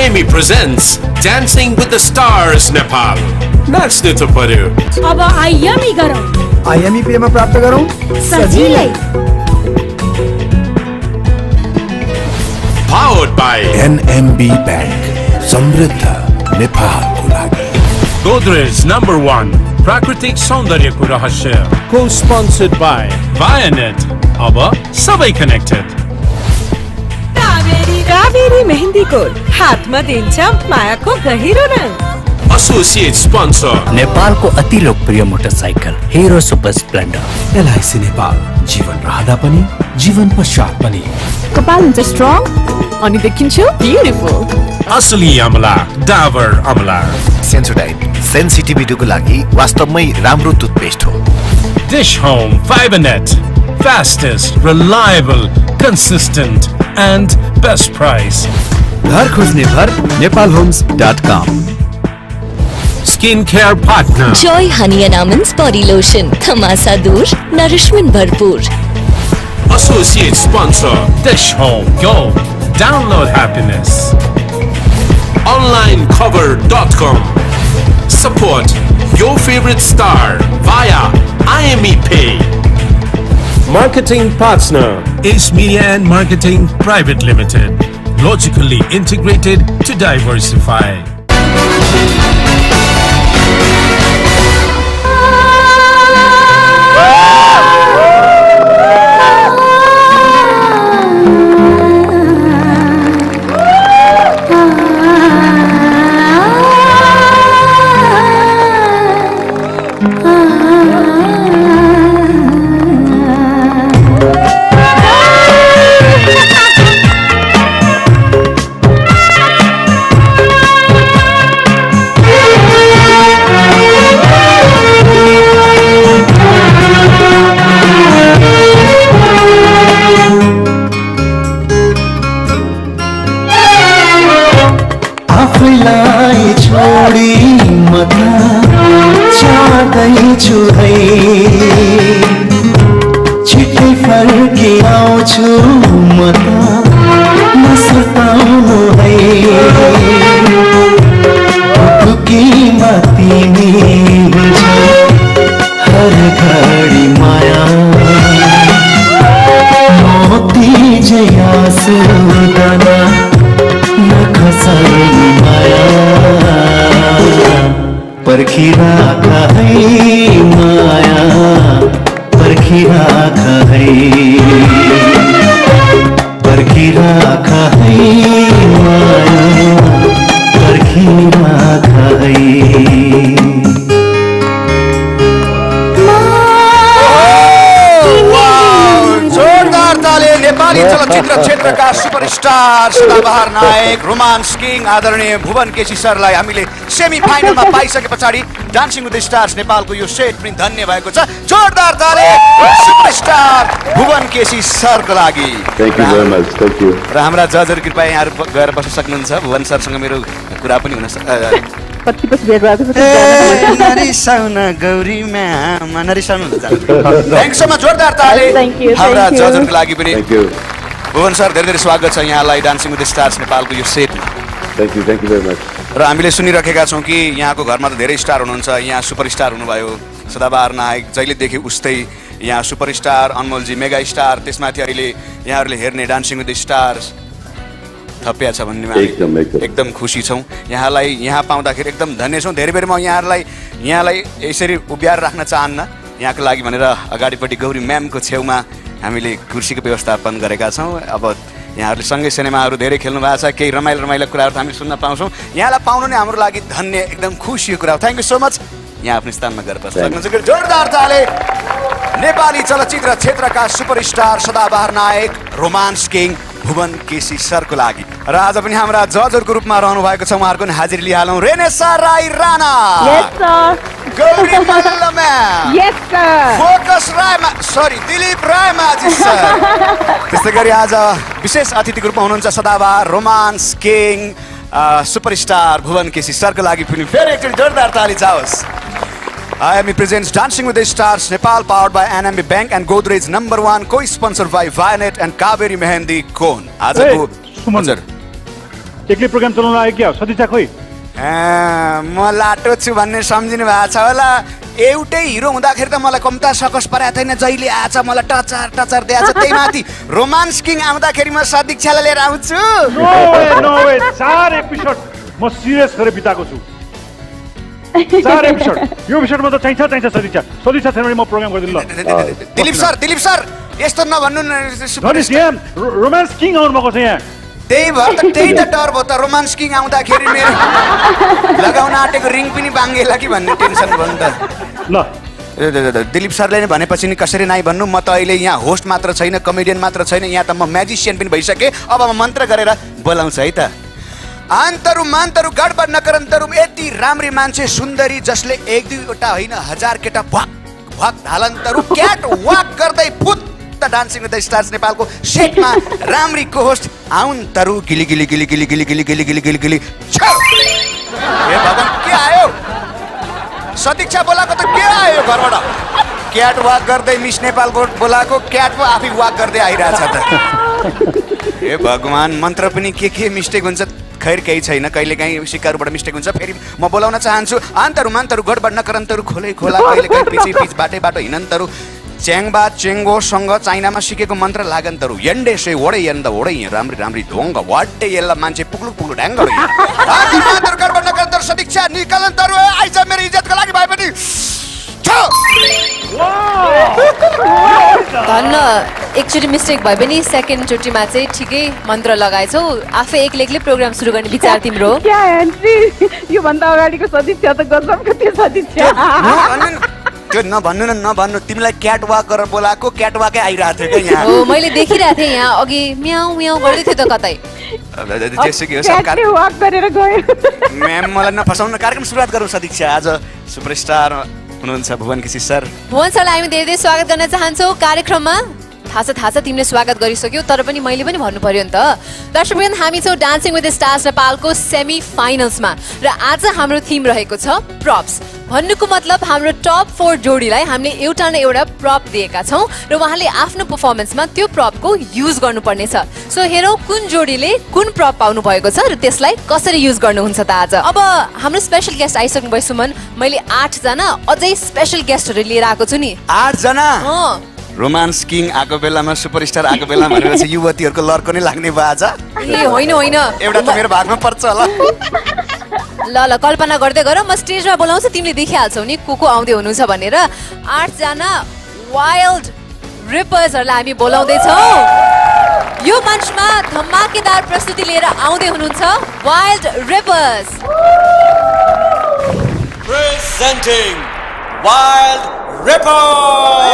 IME presents Dancing with the Stars Nepal. नाच्नु त पर्यो. अब IME गरौँ. IME पेमा प्राप्त गरौँ सजिलै. Powered by NMB Bank. समृद्ध नेपालको लागि. Godrej #1 प्राकृतिक सौन्दर्यको रहस्य. Co-sponsored by Vianet. अब सबै connected. कावेरी मेहंदी कोड हातमा दिन्छ मायाको गहिरो रङ. Associate Sponsor नेपालको अति लोकप्रिय motorcycle hero super Splendor. LIC Nepal. जीवन रहँदा पनि जीवन पश्चात पनि. कपाल हुन्छ स्ट्रङ अनि देखिन्छ ब्युटिफुल. असली अमला डाबर अमला. सेन्सोडाइन सेन्सिटिभिटीको लागि वास्तवमै राम्रो टुथपेस्ट हो. Dish Home Fibernet. Fastest, reliable, consistent and best price. घर खोज्ने भर nepalhomes.com. Skin care partner Joy Honey and Almonds body lotion. Thamasa dur, nourishment bharpur. Associate Sponsor Dish Home. Go download happiness. OnlineCover.com. Support your favorite star via IME Pay. Marketing partner Ace Media and Marketing Private Limited. Logically integrated to diversify. आफैलाई छोडी म चाहदैछु है छिट्टै फर्की आउँछु म नसुर्ताउनु है दुखीमा तिमी हुन्छ हर घडी माया मोती जया सुदाना नखसाई माया पर्खिराखा है माया पर्खिराखा है पर्खिराखा है माया पर्खिराखा है. नेपाली चलचित्र क्षेत्रका सुपरस्टार सदाबहार नायक रोमान्स किङ आदरणीय भुवन केसी सरलाई हामीले सेमी फाइनलमा पाइसके पछाडि डान्सिङ विथ द स्टार्स नेपालको यो सेट पनि धन्य भएको छ. जोरदार ताली सुपरस्टार भुवन केसी सरको लागि. Thank you very much. Thank you. र हाम्रा जजहरु कृपया यहाँहरु गएर बस्न सक्नुहुन्छ. भुवन सरसँग मेरो कुरा पनि हुन सक्छ. नरिसाउन गौरी म्याम नरिसाउनु हुन्छ. Thank so much. जोरदार ताली हाम्रा जजहरुको लागि पनि. Thank you. भुवन सर धेरै धेरै स्वागत छ यहाँलाई डान्सिङ विथ द स्टार्स नेपालको यो सेटमा. Thank you very much. र हामीले सुनिराखेका छौँ कि यहाँको घरमा त धेरै स्टार हुनुहुन्छ. यहाँ सुपरस्टार हुनुभयो सदाबहार नायक जहिले देखे उस्तै. यहाँ सुपरस्टार अनमोलजी मेगा स्टार. त्यसमाथि अहिले यहाँहरूले हेर्ने डान्सिङ विथ द स्टार्स थपिया छ भन्नेमा एकदम खुसी छौँ. यहाँलाई यहाँ पाउँदाखेरि एकदम धन्य छौँ. धेरै बेर म यहाँलाई यसरी उभ्याएर राख्न चाहन्न. यहाँको लागि भनेर अगाडिपट्टि गौरी म्यामको छेउमा हामीले कुर्सीको व्यवस्थापन गरेका छौँ. अब यहाँहरूले सँगै सिनेमाहरू धेरै खेल्नु भएको छ. केही रमाइलो कुराहरू त हामीले सुन्न पाउँछौँ. यहाँलाई पाउनु नै हाम्रो लागि धन्य एकदम खुसीको कुरा हो. Thank you so much. यहाँ आफ्नो स्थानमा गएर बस्न सक्नुहुन्छ. जोरदार ताली नेपाली चलचित्र क्षेत्रका सुपरस्टार सदाबहार नायक रोमान्स किङ भुवन केसी सरको लागि. र आज पनि हाम्रा जजहरुको रूपमा रहनु भएको छ. उहाँहरुको हाजिरी लिहालौं. Renesa Rai Rana. Yes sir. Gauri Malla ma'am. Yes sir. फोकस राय सरी दिलीप राय माझी सर. त्यस्तै गरी आज विशेष अतिथिको रूपमा हुनुहुन्छ सदाबहार romance king superstar Bhuwan KC सरको लागि पनि फेरि एकचोटि जोरदार ताली जाओस्. IME presents Dancing with the Stars Nepal, powered by NMB Bank and Godrej #1, co-sponsored by Vianet and Kaveri Mehendi Kon. आजको हजुर एक्लै प्रोग्राम चलाउन आयो क्या सदिच्छा खोइ म लाटो छु भन्ने सम्झिनु भएको छ होला एउटै हिरो हुँदाखेरि त मलाई कम्ता सकस पराएको थिएन जहिले आछ मलाई टचर टचर दिएछ त्यही माथि रोमान्स किङ आउँदाखेरि म सदिक्षालाई लिएर आउँछु नो वे 4 एपिसोड म सिरियस गरेर बिताएको छु 4 एपिसोड यो एपिसोडमा त चाहिन्छ सदिच्छा छैन भने म प्रोग्राम गर्दिन ल दिलीप सर यस्तो नभन्नु रोमान्स किङ आउनु भएको छ यहाँ त्यही त डर भयो त रोमान्स किङ आउँदाखेरि मेरो लगाउन आँटेको रिङ पनि बाङ्गेला कि भन्ने टेन्सन भयो नि त ल दिलीप सरले नै भनेपछि नि कसरी नाइ भन्नु म त अहिले यहाँ होस्ट मात्र छैन कमेडियन मात्र छैन यहाँ त म म्याजिसियन पनि भइसकेँ अब म मन्त्र गरेर बोलाउँछु है त आन्तरु मान्तरु गडबड नकरन्तरु यति राम्री मान्छे सुन्दरी जसले 1-2 होइन 1000 केटा भक भक धालन्तरु क्याट वाक गर्दै फुत डान्सिङ विथ द स्टार्स नेपालको सेटमा राम्री को होस्ट आउन तरु गिली गिली गिली गिली गिली गिली गिली गिली गिली गिली हे भगवान के आयो सदिक्षा बोलाको त के आयो घरबाट क्याट वाक गर्दै मिस नेपालको बोलाको क्याट पो आफै वाक गर्दै आइरहेछ त हे भगवान मन्त्र पनि के मिस्टेक हुन्छ खैर केही छैन कहिलेकाहीँ सिक्काहरूबाट मिस्टेक हुन्छ फेरि म बोलाउन चाहन्छु आन्तरु मान्तरु गडबड नकरन्तरु खोलै खोला कहिलेकाहीँ पिच बाटै हिँडन्तरु च्याङबा चेङ्गोसँग चाइनामा सिकेको मन्त्र लागन्तरु यन्डे से ओडै यन्द ओडै राम्री ढोङ्ग वाट्टे यसलाई मान्छे पुग्लु ढ्याङ्गहरू आन्तरु गडबड नकरन्तरु सदिक्षा निकलन्तरु आइज मेरो इज्जतको लागि भए पनि धन्न एकचोटि मिस्टेक भए पनि सेकेन्ड चोटिमा चाहिँ ठिकै मन्त्र लगाएछौ आफै एक्लै प्रोग्राम सुरु गर्ने विचार तिम्रो यो भन्दा अगाडिको सदिच्छा त गजबको थियो सदिच्छा त्यो नभन्नु तिमीलाई क्याट वाक गरेर बोलाएको क्याट वाकै आइरहेको थियो क्या यहाँ हो मैले देखिरहेको थिएँ यहाँ अघि म्याउ म्याउ गर्दै थियो त कतै वाक गरेर गयो म्याम मलाई नफसाउनु कार्यक्रम सुरुवात गरौँ सदिक्षा आज सुपरस्टार हुनुहुन्छ भुवन केसी सर भुवन सरलाई हामी धेरै स्वागत गर्न चाहन्छौँ कार्यक्रममा थाहा छ तिमीले स्वागत गरिसक्यौ तर पनि मैले पनि भन्नु पर्यो नि त दर्शकवृन्द हामी छौँ डान्सिङ विथ द स्टार्स नेपालको सेमी फाइनल्समा र आज हाम्रो थिम रहेको छ प्रप्स भन्नुको मतलब हाम्रो टप 4 जोडीलाई हामीले एउटा न एउटा प्रप दिएका छौँ र उहाँले आफ्नो पर्फर्मेन्समा त्यो प्रपको युज गर्नुपर्ने छ सो हेरौँ कुन जोडीले कुन प्रप पाउनु भएको छ र त्यसलाई कसरी युज गर्नुहुन्छ त आज अब हाम्रो स्पेशल गेस्ट आइसक्नु भयो सुमन मैले 8 जना अझै स्पेशल गेस्टहरू लिएर आएको छु नि 8 जना रोमान्स किङ आएको बेलामा सुपरस्टार आएको बेलामा भनेर चाहिँ युवतीहरूको लर्को नै लाग्ने भयो आज ए होइन एउटा त मेरो भागमा पर्छ होला ल कल्पना गर्दै गर म स्टेजमा बोलाउँछु तिमीले देखिहाल्छौ नि को आउँदै हुनुहुन्छ भनेर 8 जना वाइल्ड रिपर्सहरूलाई हामी बोलाउँदैछौँ यो मञ्चमा धमाकेदार प्रस्तुति लिएर आउँदै हुनुहुन्छ wild reapers Presenting Wild Rippers!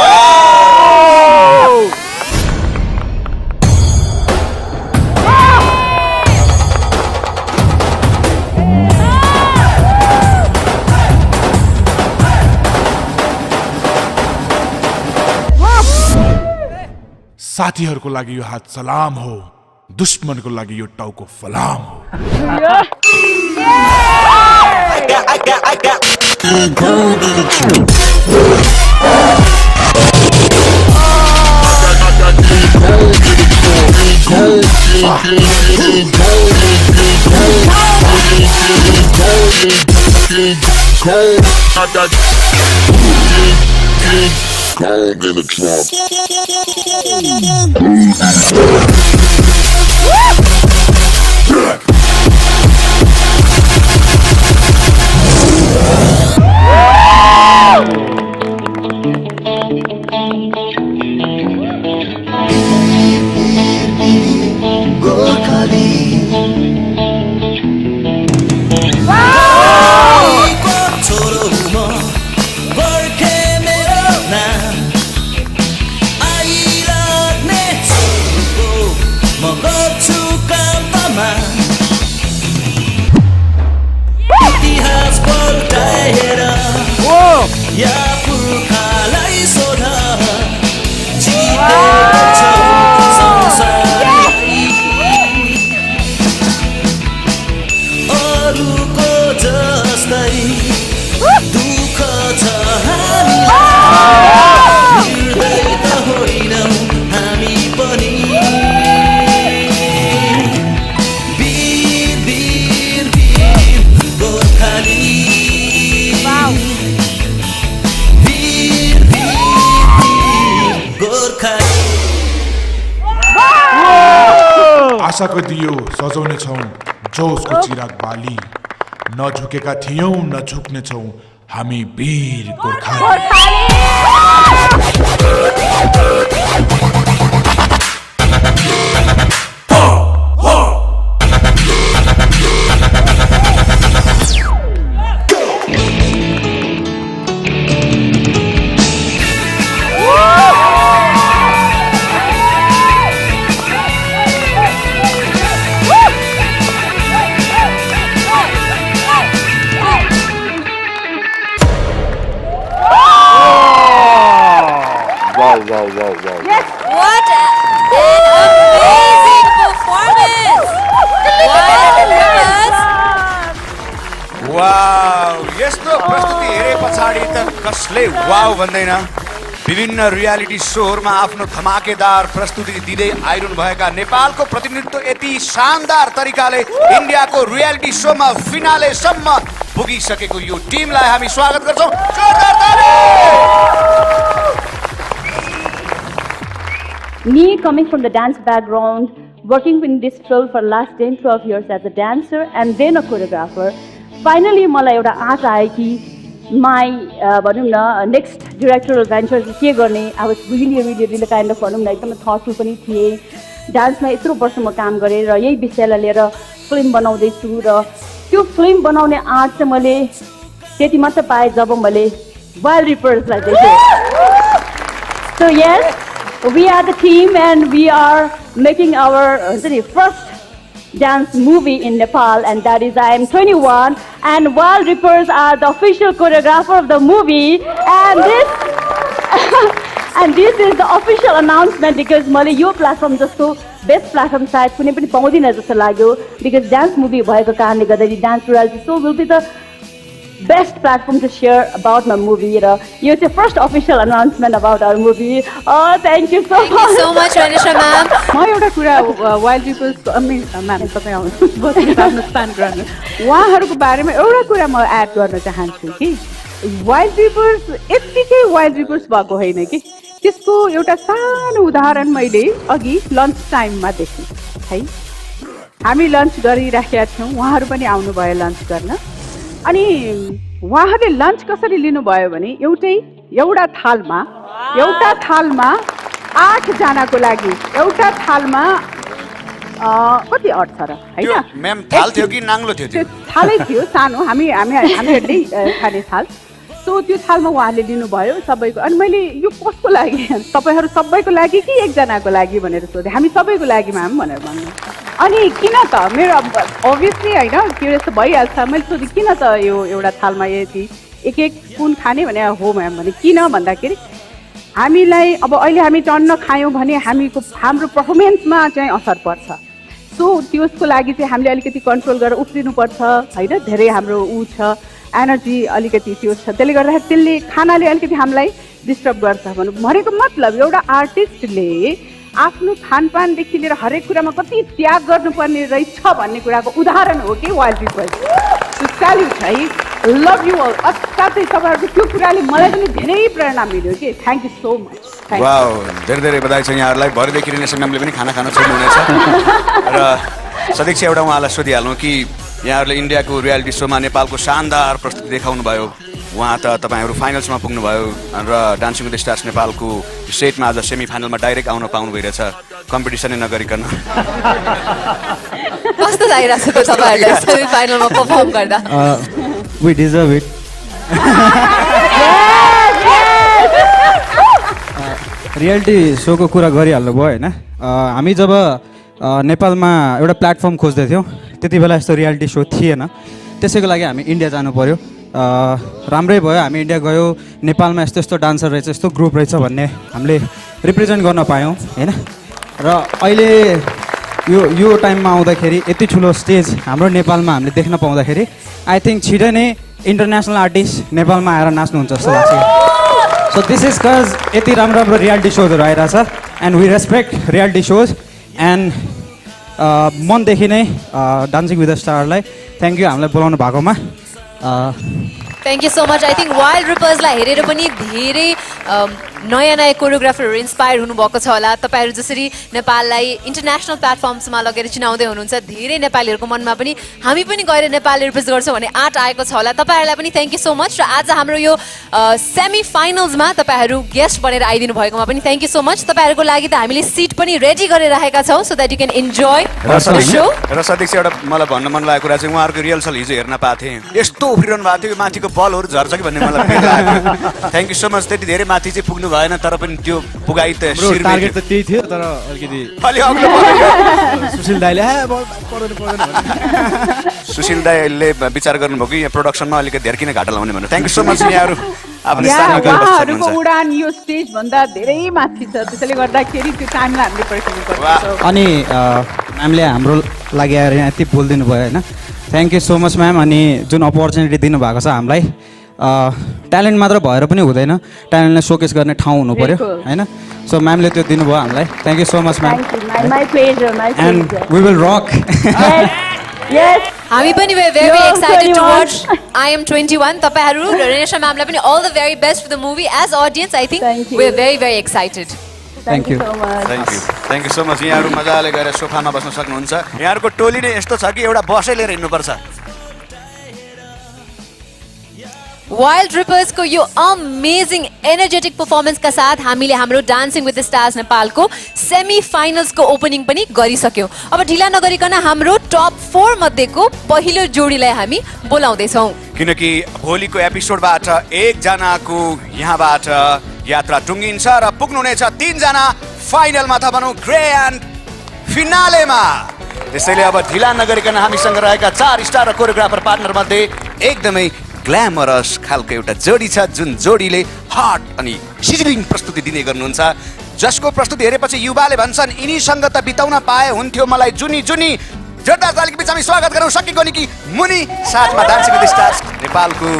साथीहरूको लागि यो हात सलाम हो दुश्मनको लागि यो टाउको फलाम हो Gold in the trunk. आशाको दियो सजाउने छौं जोसको चिराग बाली नझुकेका थियौं नझुक्ने छौं हामी वीर गोर्खाली Wow. Yes. What an amazing performance! Wow यस्तो प्रस्तुति हेरे पछाडि त कसले वाउ भन्दैन विभिन्न रियालिटी सोहरूमा आफ्नो धमाकेदार प्रस्तुति दिँदै आइरहनु भएका नेपालको प्रतिनिधित्व यति शानदार तरिकाले इन्डियाको रियालिटी सोमा फिनालेसम्म पुगिसकेको यो टिमलाई हामी स्वागत गर्छौं जोरदार ताली Me coming from the dance background, working in this field for last 10-12 years as a dancer and then a choreographer, finally मलाई एउटा आश आयो कि my भनौँ न next directorial venture के गर्ने I was really kind of भनौँ न एकदमै thoughtful पनि थिएँ डान्समा यत्रो वर्ष म काम गरेँ र यही विषयलाई लिएर फिल्म बनाउँदैछु र त्यो फिल्म बनाउने आँट चाहिँ मैले त्यति मात्र पाएँ जब मैले वाइल्ड रिपर्सलाई देखेँ So yes, we are the team and we are making our first dance movie in Nepal, and that is I Am 21 and Wild Rippers are the official choreographer of the movie, and this is the official announcement because मैले यो platform जस्तो best platform सायद कुनै पनि पाउँदिन जस्तो लाग्यो because dance movie भएको कारणले गर्दाखेरि dance reality show will be the best platform to share about my movie. It's your first official announcement about our movie. Oh, thank you so much. Thank you so much, Ranisha ma'am. म एउटा कुरा wild रिपर्सको ma'am तपाईँ आउनु span गर्नु उहाँहरूको बारेमा एउटा कुरा म एड गर्न चाहन्छु कि वाइल्ड रिपर्स यत्तिकै वाइल्ड रिपर्स भएको होइन कि त्यसको एउटा सानो उदाहरण मैले अघि लन्च टाइममा देखेँ है हामी लन्च गरिराखेका थियौँ उहाँहरू पनि आउनुभयो लन्च गर्न अनि उहाँहरूले लन्च कसरी लिनुभयो भने एउटा थालमा 8 जनाको लागि एउटा थालमा कति अट छ र हैन म्याम थाल थियो कि नाङ्लो थियो त्यो थालै थियो सानो हामीहरूले खाने थाल सो त्यो थालमा उहाँले लिनुभयो सबैको अनि मैले यो कसको लागि तपाईहरु सबैको लागि कि एकजनाको लागि भनेर सोधेँ हामी सबैको लागि म्याम भनेर भन्नु अनि किन त मेरो अभियसली हैन क्युरियस त भइहाल्छ मैले सोधेँ किन त यो एउटा थालमा यति एक स्पुन खाने भने हो म्याम भने किन भन्दाखेरि हामीलाई अब अहिले हामी टन्न खायौं भने हाम्रो पर्फर्मेन्समा चाहिँ असर पर्छ सो त्यसको लागि चाहिँ हामीले अलिकति कन्ट्रोल गरेर उफ्रिनु पर्छ हैन धेरै हाम्रो छ एनर्जी अलिकति त्यो छ त्यसले गर्दा त्यसले खानाले अलिकति हामीलाई डिस्टर्ब गर्छ भनेको मतलब एउटा आर्टिस्टले आफ्नो खानपानदेखि लिएर हरेक कुरामा कति त्याग गर्नुपर्ने रहेछ भन्ने कुराको उदाहरण हो कि वाइल्ड रिपर्स सल्युट है लभ यु अल साथै तपाईहरुको त्यो कुराले मलाई पनि धेरै प्रेरणा मिल्यो कि thank you so much wow धेरै बधाई छ यहाँहरुलाई भरेदेखि रिनेसन म्यामले पनि खाना खान छोड्नु हुनेछ र सदीक्षा एउटा उहाँलाई सोधिहाल्नु कि यहाँहरुले इन्डियाको रियालिटी शोमा नेपालको शानदार प्रस्तुति देखाउनु भयो वहाँ त तपाईहरु फाइनल्समा पुग्नु भयो र डान्सिङ विथ द स्टार्स नेपालको सेटमा आज सेमी फाइनलमा डाइरेक्ट आउन पाउनु भइरहेछ कम्पिटिसनै नगरिकन कस्तो लागिरहेको छ तपाईहरुलाई सेमी फाइनलमा परफर्म गर्दा We deserve it. रियालिटी सोको कुरा गरिहाल्नु भयो हैन हामी जब नेपालमा एउटा प्लेटफर्म खोज्दै थियौं त्यति बेला यस्तो रियालिटी सो थिएन त्यसैको लागि हामी इन्डिया जानु पर्यो राम्रै भयो हामी इन्डिया गयो नेपालमा यस्तो यस्तो डान्सर रहेछ यस्तो ग्रुप रहेछ भन्ने हामीले रिप्रेजेन्ट गर्न पायौं हैन र अहिले यो टाइममा आउँदाखेरि यति ठुलो स्टेज हाम्रो नेपालमा हामीले देख्न पाउँदाखेरि आई थिंक छिटै नै इन्टरनेसनल आर्टिस्ट नेपालमा आएर नाच्नुहुन्छ जस्तो लाग्छ सो दिस इज कज यति राम्रो राम्रो रियालिटी सोजहरू आइरहेछ and we respect reality shows and मनदेखि नै डान्सिङ विथ द स्टारलाई थ्याङ्क यू हामीलाई बोलाउनु भएकोमा thank you so much I think wild रिपर्सलाई हेरेर पनि धेरै नयाँ नयाँ कोरियोग्राफरहरू इन्सपायर हुनुभएको छ होला। तपाईँहरू जसरी नेपाललाई इन्टरनेसनल प्लेटफर्म्समा लगेर चिनाउँदै हुनुहुन्छ, धेरै नेपालीहरूको मनमा पनि हामी पनि गएर नेपाल रिप्रेजेन्ट गर्छौँ भन्ने आँट आएको छ होला। तपाईँहरूलाई पनि थ्याङ्क यू सो मच। र आज हाम्रो यो सेमी फाइनल्समा तपाईँहरू गेस्ट बनेर आइदिनु भएकोमा पनि थ्याङ्क यू सो मच। तपाईँहरूको लागि त हामीले सिट पनि रेडी गरेर राखेका छौँ so that you can enjoy the so. र सदीप एउटा मलाई भन्न मन लागेको कुरा चाहिँ उहाँहरूको रिहर्सल हिजो हेर्न पाएको थिएँ, यस्तो उफ्रिरहनु भएको थियो माथिको बलहरू झर्छ कि भन्ने मलाई फिल लाग्यो। Thank you so much. त्यति धेरै माथि चाहिँ पुग्नु भएन तर पनि त्यो पुगाइ त टार्गेट त त्यही थियो तर अलिकति सुशील दाइले सुशील दाइले विचार गर्नुभयो कि यहाँ प्रोडक्सनमा अलिकति धेरै किन घाटा लाउने भनेर। Thank you so much. यहाँहरू आफ्नो स्थानमा गएर बस्न उहाँहरूको सक्नुहुन्छ। उडान यो स्टेज भन्दा धेरै माथि छ, त्यसैले गर्दाखेरि त्यो टाइमलाई हामीले पर्खिनु पर्छ। अनि म्यामले हाम्रो लागि आएर यहाँ यति बोलिदिनु भयो होइन, thank you so much ma'am. अनि जुन अपर्च्युनिटी दिनुभएको छ हामीलाई, ट्यालेन्ट मात्र भएर पनि हुँदैन, ट्यालेन्टलाई सोकेस गर्ने ठाउँ हुनु पऱ्यो होइन। सो म्यामले त्यो दिनुभयो हामीलाई, thank you so much ma'am. And we will rock. हामी पनि very excited to watch I Am 21। तपाईहरू र रेनेशा म्यामलाई पनि all the very best for the movie. As audience I think we are very excited. Thank you. Thank you so much. यहाँहरू मजाले गएर सोफामा बस्न सक्नुहुन्छ। यहाँहरूको टोली नै यस्तो छ कि एउटा बसै लिएर हिँड्नुपर्छ। वाइल्ड रिपर्स को यो अमेजिङ एनर्जेटिक पर्फर्मेन्स का साथ हामीले हाम्रो डान्सिङ विथ द स्टार्स नेपालको सेमी फाइनल्स को ओपनिङ पनि गरिसक्यौं। अब ढिला नगरिकन हाम्रो टप 4 मध्येको पहिलो जोडीलाई हामी बोलाउँदै छौं, किनकि भोलिको एपिसोडबाट एक जनाको यहाँबाट यात्रा टुङ्गिन्छ र पुग्नुहुनेछ 3 जना फाइनलमा अथवा भनौं ग्रान्ड फिनालेमा। त्यसैले अब ढिला नगरिकन हामीसँग रहेका 4 स्टार र कोरियोग्राफर पार्टनर मध्ये एकदमै ग्ल्यामरस खालको एउटा जोडी छ, जुन जोडीले हट अनि सिजलिङ प्रस्तुति दिने गर्नुहुन्छ, जसको प्रस्तुति हेरेपछि युवाले भन्छन् यिनीसँग त बिताउन पाए हुन्थ्यो मलाई जुनी जुनी। जोरदार तालीको बीच हामी स्वागत गरौँ सकेको नि कि मुनि, साथमा डान्सिङ विथ द स्टार्स नेपालको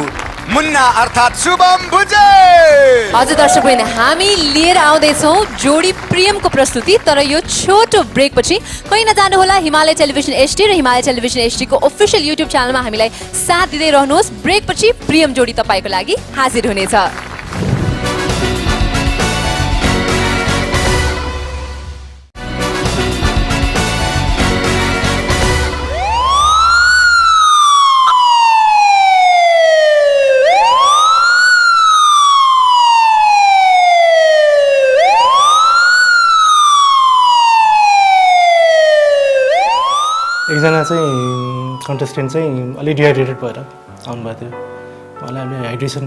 मुन्ना अर्थात् शुभम भुजे। हजुर दर्शकवृन्द, हामी लिएर आउँदै छौं जोडी प्रियमको प्रस्तुति। तर यो छोटो ब्रेक पछि कहीं नजानु होला, हिमालय टेलिभिजन एचडी र हिमालय टेलिभिजन एचडी को अफिसियल युट्युब च्यानलमा हामीलाई साथ दिँदै रहनुहोस्। ब्रेक पछि प्रियम जोडी तपाईको लागि हाजिर हुनेछ। एकजना चाहिँ कन्टेस्टेन्ट चाहिँ अलि डिहाइड्रेटेड भएर आउनुभएको थियो, उहाँलाई हामीले हाइड्रेसन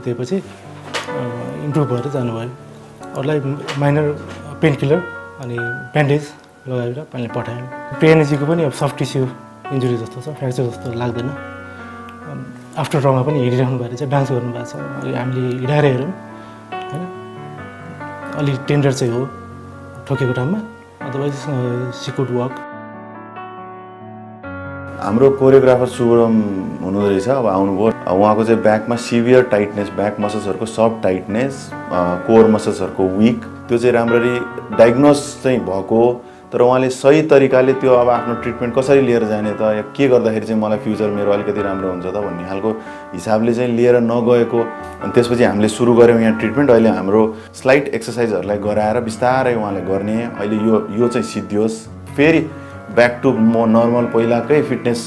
दिएपछि इम्प्रुभ भएर जानुभयो। अरूलाई माइनर पेन किलर अनि ब्यान्डेज लगाएर हामीले पठायौँ। प्रियानीजीको पनि अब सफ्ट टिस्यु इन्जुरी जस्तो छ, फ्र्याक्चर जस्तो लाग्दैन। आफ्टर ट्रमा पनि हिँडिरहनु भएको छ, डान्स गर्नुभएको छ। हामीले हिँडाएर हेरौँ होइन, अलि टेन्डर चाहिँ हो ठोकेको ठाउँमा, अदरवाइज सी कुड वक। हाम्रो कोरियोग्राफर शुभम हुनुहुँदो रहेछ, अब आउनुभयो। उहाँको चाहिँ ब्याकमा सिभियर टाइटनेस, ब्याक मसल्सहरूको सफ्ट टाइटनेस, कोर मसल्सहरूको विक, त्यो चाहिँ राम्ररी डायग्नोस चाहिँ भएको। तर उहाँले सही तरिकाले त्यो अब आफ्नो ट्रिटमेन्ट कसरी लिएर जाने त, या के गर्दाखेरि चाहिँ मलाई फ्युचर मेरो अलिकति राम्रो हुन्छ त भन्ने खालको हिसाबले चाहिँ लिएर नगएको। अनि त्यसपछि हामीले सुरु गऱ्यौँ यहाँ ट्रिटमेन्ट। अहिले हाम्रो स्लाइट एक्सर्साइजहरूलाई गराएर बिस्तारै उहाँले गर्ने। अहिले यो चाहिँ सिद्धियोस्, फेरि ब्याक टु म नर्मल पहिलाकै फिटनेस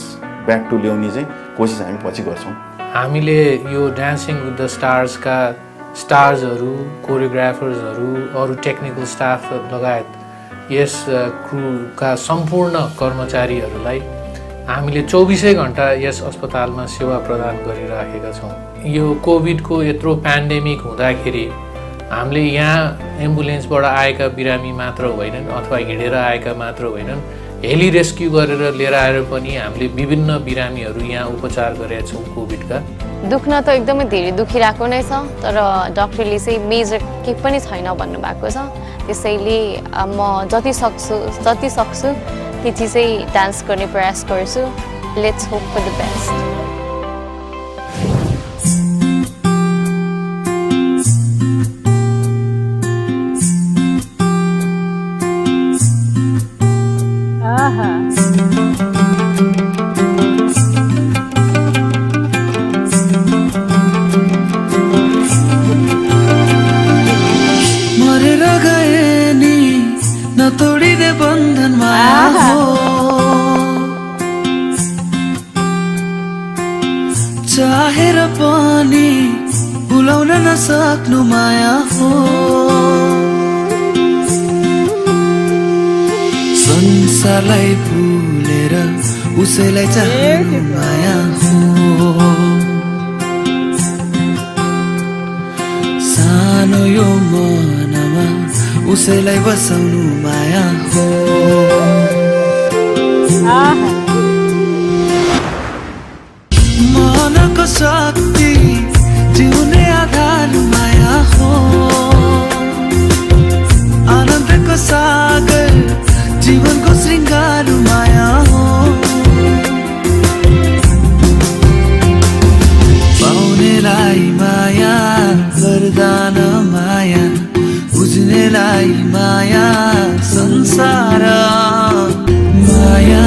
ब्याक टु ल्याउने चाहिँ कोसिस हामी पछि गर्छौँ। हामीले यो डान्सिङ विथ द स्टार्सका स्टार्सहरू, कोरियोग्राफर्सहरू, अरू टेक्निकल स्टाफ लगायत यस क्रुका सम्पूर्ण कर्मचारीहरूलाई हामीले 24 घण्टा यस अस्पतालमा सेवा प्रदान गरिराखेका छौँ। यो कोभिडको यत्रो पेन्डेमिक हुँदाखेरि हामीले यहाँ एम्बुलेन्सबाट आएका बिरामी मात्र होइनन् अथवा हिँडेर आएका मात्र होइनन्, हेली रेस्क्यु गरेर लिएर आएर पनि हामीले विभिन्न बिरामीहरू यहाँ उपचार गरेका छौँ कोभिडका। दुख्न त एकदमै धेरै दुखिरहेको नै छ, तर डक्टरले चाहिँ मेजर केही पनि छैन भन्नुभएको छ। त्यसैले म जति सक्छु त्यति चाहिँ डान्स गर्ने प्रयास गर्छु। Let's hope for the best. माया हो चाहेर पनि भुलाउन नसक्नु माया हो संसारलाई भुलेर उसैलाई चाहनु माया हो सानो यो मनमा उसैलाई बसाउनु माया हो मनको शक्ति जिउने आधार माया हो आनन्दको सागर जीवनको श्रृङ्गार माया हो पाउनेलाई माया वरदान माया बुझ्नेलाई माया संसार माया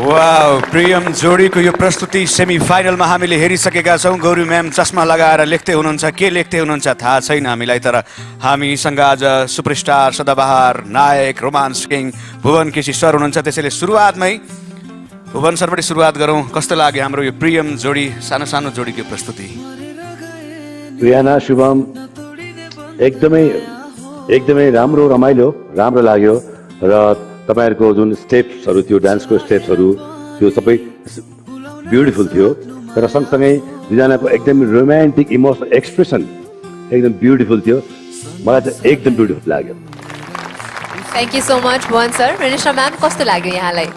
वाउ प्रियम जोडीको यो प्रस्तुति सेमी फाइनलमा हामीले हेरिसकेका छौँ। गौरी म्याम चस्मा लगाएर लेख्दै हुनुहुन्छ, के लेख्दै हुनुहुन्छ थाहा छैन हामीलाई, तर हामीसँग आज सुपरस्टार सदाबहार नायक romance king Bhuwan KC sir हुनुहुन्छ। त्यसैले सुरुवातमै भुवन सरबाट सुरुवात गरौँ। कस्तो लाग्यो हाम्रो यो प्रियम जोडी, सानो सानो जोडीको प्रस्तुति? रियाना शुभम एकदमै राम्रो रमाइलो राम्रो लाग्यो र तपाईहरुको जुन स्टेप्सहरु थियो, डान्सको स्टेप्सहरु त्यो सबै ब्युटिफुल थियो। तर सँगसँगै दुईजनाको एकदम रोमान्टिक इमोसनल एक्सप्रेसन एकदम ब्युटिफुल थियो। मलाई चाहिँ एकदम ब्युटिफुल लाग्यो। Thank you so much Bhuwan sir. रेनिशा ma'am कस्तो लाग्यो यहाँलाई?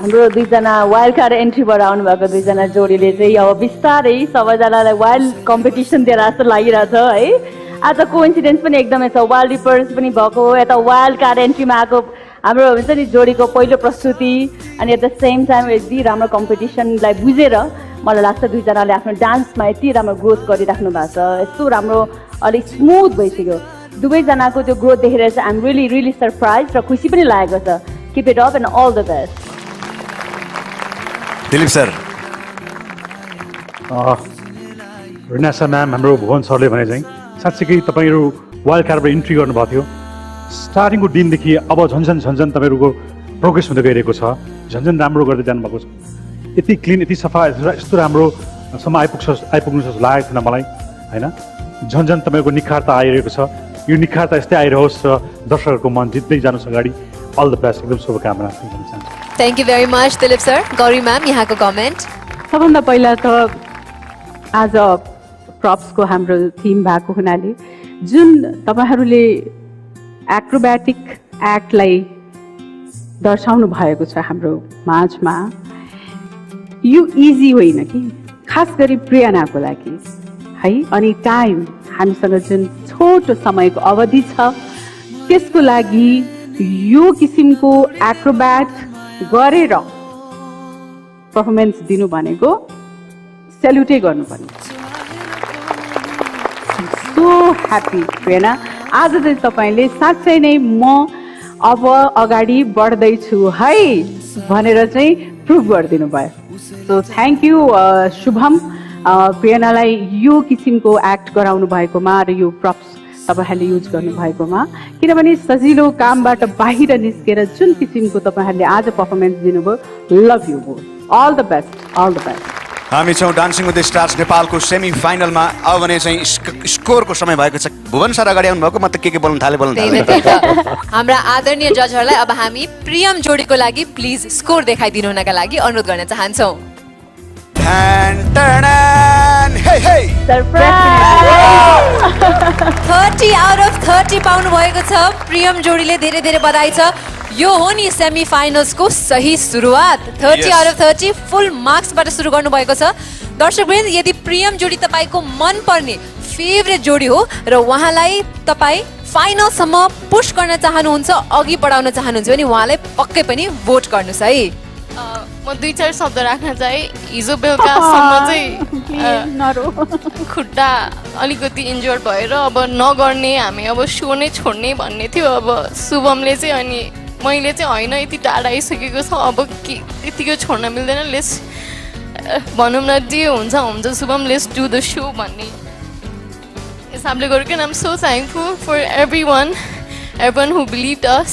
हाम्रो दुईजना वाइल्ड कार्ड एन्ट्रीबाट आउनुभएको दुईजना जोडीले चाहिँ अब बिस्तारै सबैजनालाई वाइल्ड कम्पिटिसन दिएर जस्तो लागिरहेछ है। आज कोइन्सिडेन्स पनि एकदमै छ, वाइल्ड रिपर्स पनि भएको हो, यता वाइल्ड कार्ड एन्ट्रीमा आएको हाम्रो हुन्छ नि जोडीको पहिलो प्रस्तुति, अनि एट द सेम टाइम यति राम्रो कम्पिटिसनलाई बुझेर मलाई लाग्छ दुईजनाले आफ्नो डान्समा यति राम्रो ग्रोथ गरिराख्नु भएको छ, यस्तो राम्रो अलिक स्मुथ भइसक्यो। दुवैजनाको त्यो ग्रोथ देखेर चाहिँ आइएम रियली रियली सरप्राइज र खुसी पनि लागेको छ। Keep it up and all the best. Dilip sir. Rinasa ma'am, हाम्रो भुवन सरले भने चाहिँ साँच्चीकै तपाईँहरू वाइल्ड कार्डबाट इन्ट्री गर्नुभएको थियो। स्टार्टिङको दिनदेखि अब झन्झन तपाईँहरूको प्रोग्रेस हुँदै गइरहेको छ, झन्झन राम्रो गर्दै जानुभएको छ। यति क्लिन, यति सफा, यस्तो राम्रोसम्म आइपुग्नु जस्तो लागेको थिएन मलाई होइन। झन्झन तपाईँहरूको निखारता आइरहेको छ, यो निखारता यस्तै आइरहोस् र दर्शकहरूको मन जित्दै जानुहोस् अगाडि। अल द बेस्ट, एकदम शुभकामना भन्न चाहन्छु। Thank you very much Dilip sir. Gauri ma'am यहाँको कमेन्ट? सबभन्दा पहिला त आज प्रप्सको हाम्रो थिम भएको हुनाले जुन तपाईँहरूले एक्रोब्याटिक एक्टलाई दर्शाउनु भएको छ हाम्रो माझमा, यो इजी होइन कि, खास गरी प्रियनाको लागि है। अनि टाइम हामीसँग जुन छोटो समयको अवधि छ त्यसको लागि यो किसिमको एक्रोब्याट गरेर पर्फर्मेन्स दिनु भनेको सेल्युटै गर्नुपर्ने। सो ह्याप्पी प्रेरणा, आज चाहिँ तपाईँले साँच्चै नै म अब अगाडि बढ्दैछु है भनेर चाहिँ प्रुभ गरिदिनु भयो। सो थ्याङ्क यू शुभम, प्रेरणालाई यो किसिमको एक्ट गराउनु भएकोमा र यो प्रप्स तपाईँहरूले युज गर्नुभएकोमा। किनभने सजिलो कामबाट बाहिर निस्केर जुन किसिमको तपाईँहरूले आज पर्फर्मेन्स दिनुभयो, love you both, all the best, all the best. हामी छौँ डान्सिङ विथ द स्टार्स नेपालको सेमी फाइनलमा। अब भने चाहिँ स्कोरको समय भएको छ। भुवन सर अगाडि आउनु भएको, म त के बोल्न थाले। हाम्रा आदरणीय जजहरूलाई अब हामी प्रियम जोडीको लागि प्लिज स्कोर देखाइदिनु हुनका लागि अनुरोध गर्न चाहन्छौँ। 30 आउट अफ 30 पाउनु भएको छ प्रियम जोडीले। धेरै धेरै बधाई छ। यो हो नि सेमी फाइनल्सको सही सुरुवात। 30 आउट अफ 30 फुल मार्क्सबाट सुरु गर्नुभएको छ। दर्शकवृन्द, यदि प्रियम जोडी तपाईँको मनपर्ने फेभरेट जोडी हो र उहाँलाई तपाईँ फाइनलसम्म पुश गर्न चाहनुहुन्छ अघि बढाउन चाहनुहुन्छ भने उहाँलाई पक्कै पनि भोट गर्नुहोस् है। म 2-4 शब्द राख्न चाहे हिजो बेलुकासम्म चाहिँ खुट्टा अलिकति इन्जर्ड भएर अब नगर्ने हामी अब सो नै छोड्ने भन्ने थियो। अब शुभमले चाहिँ अनि मैले चाहिँ होइन यति टाढा आइसकेको छ अब के यतिको छोड्न मिल्दैन लेट्स भनौँ न जे हुन्छ हुन्छ Shubham let's do the show भन्ने हिसाबले गरेको I'm so thankful for everyone who believe us.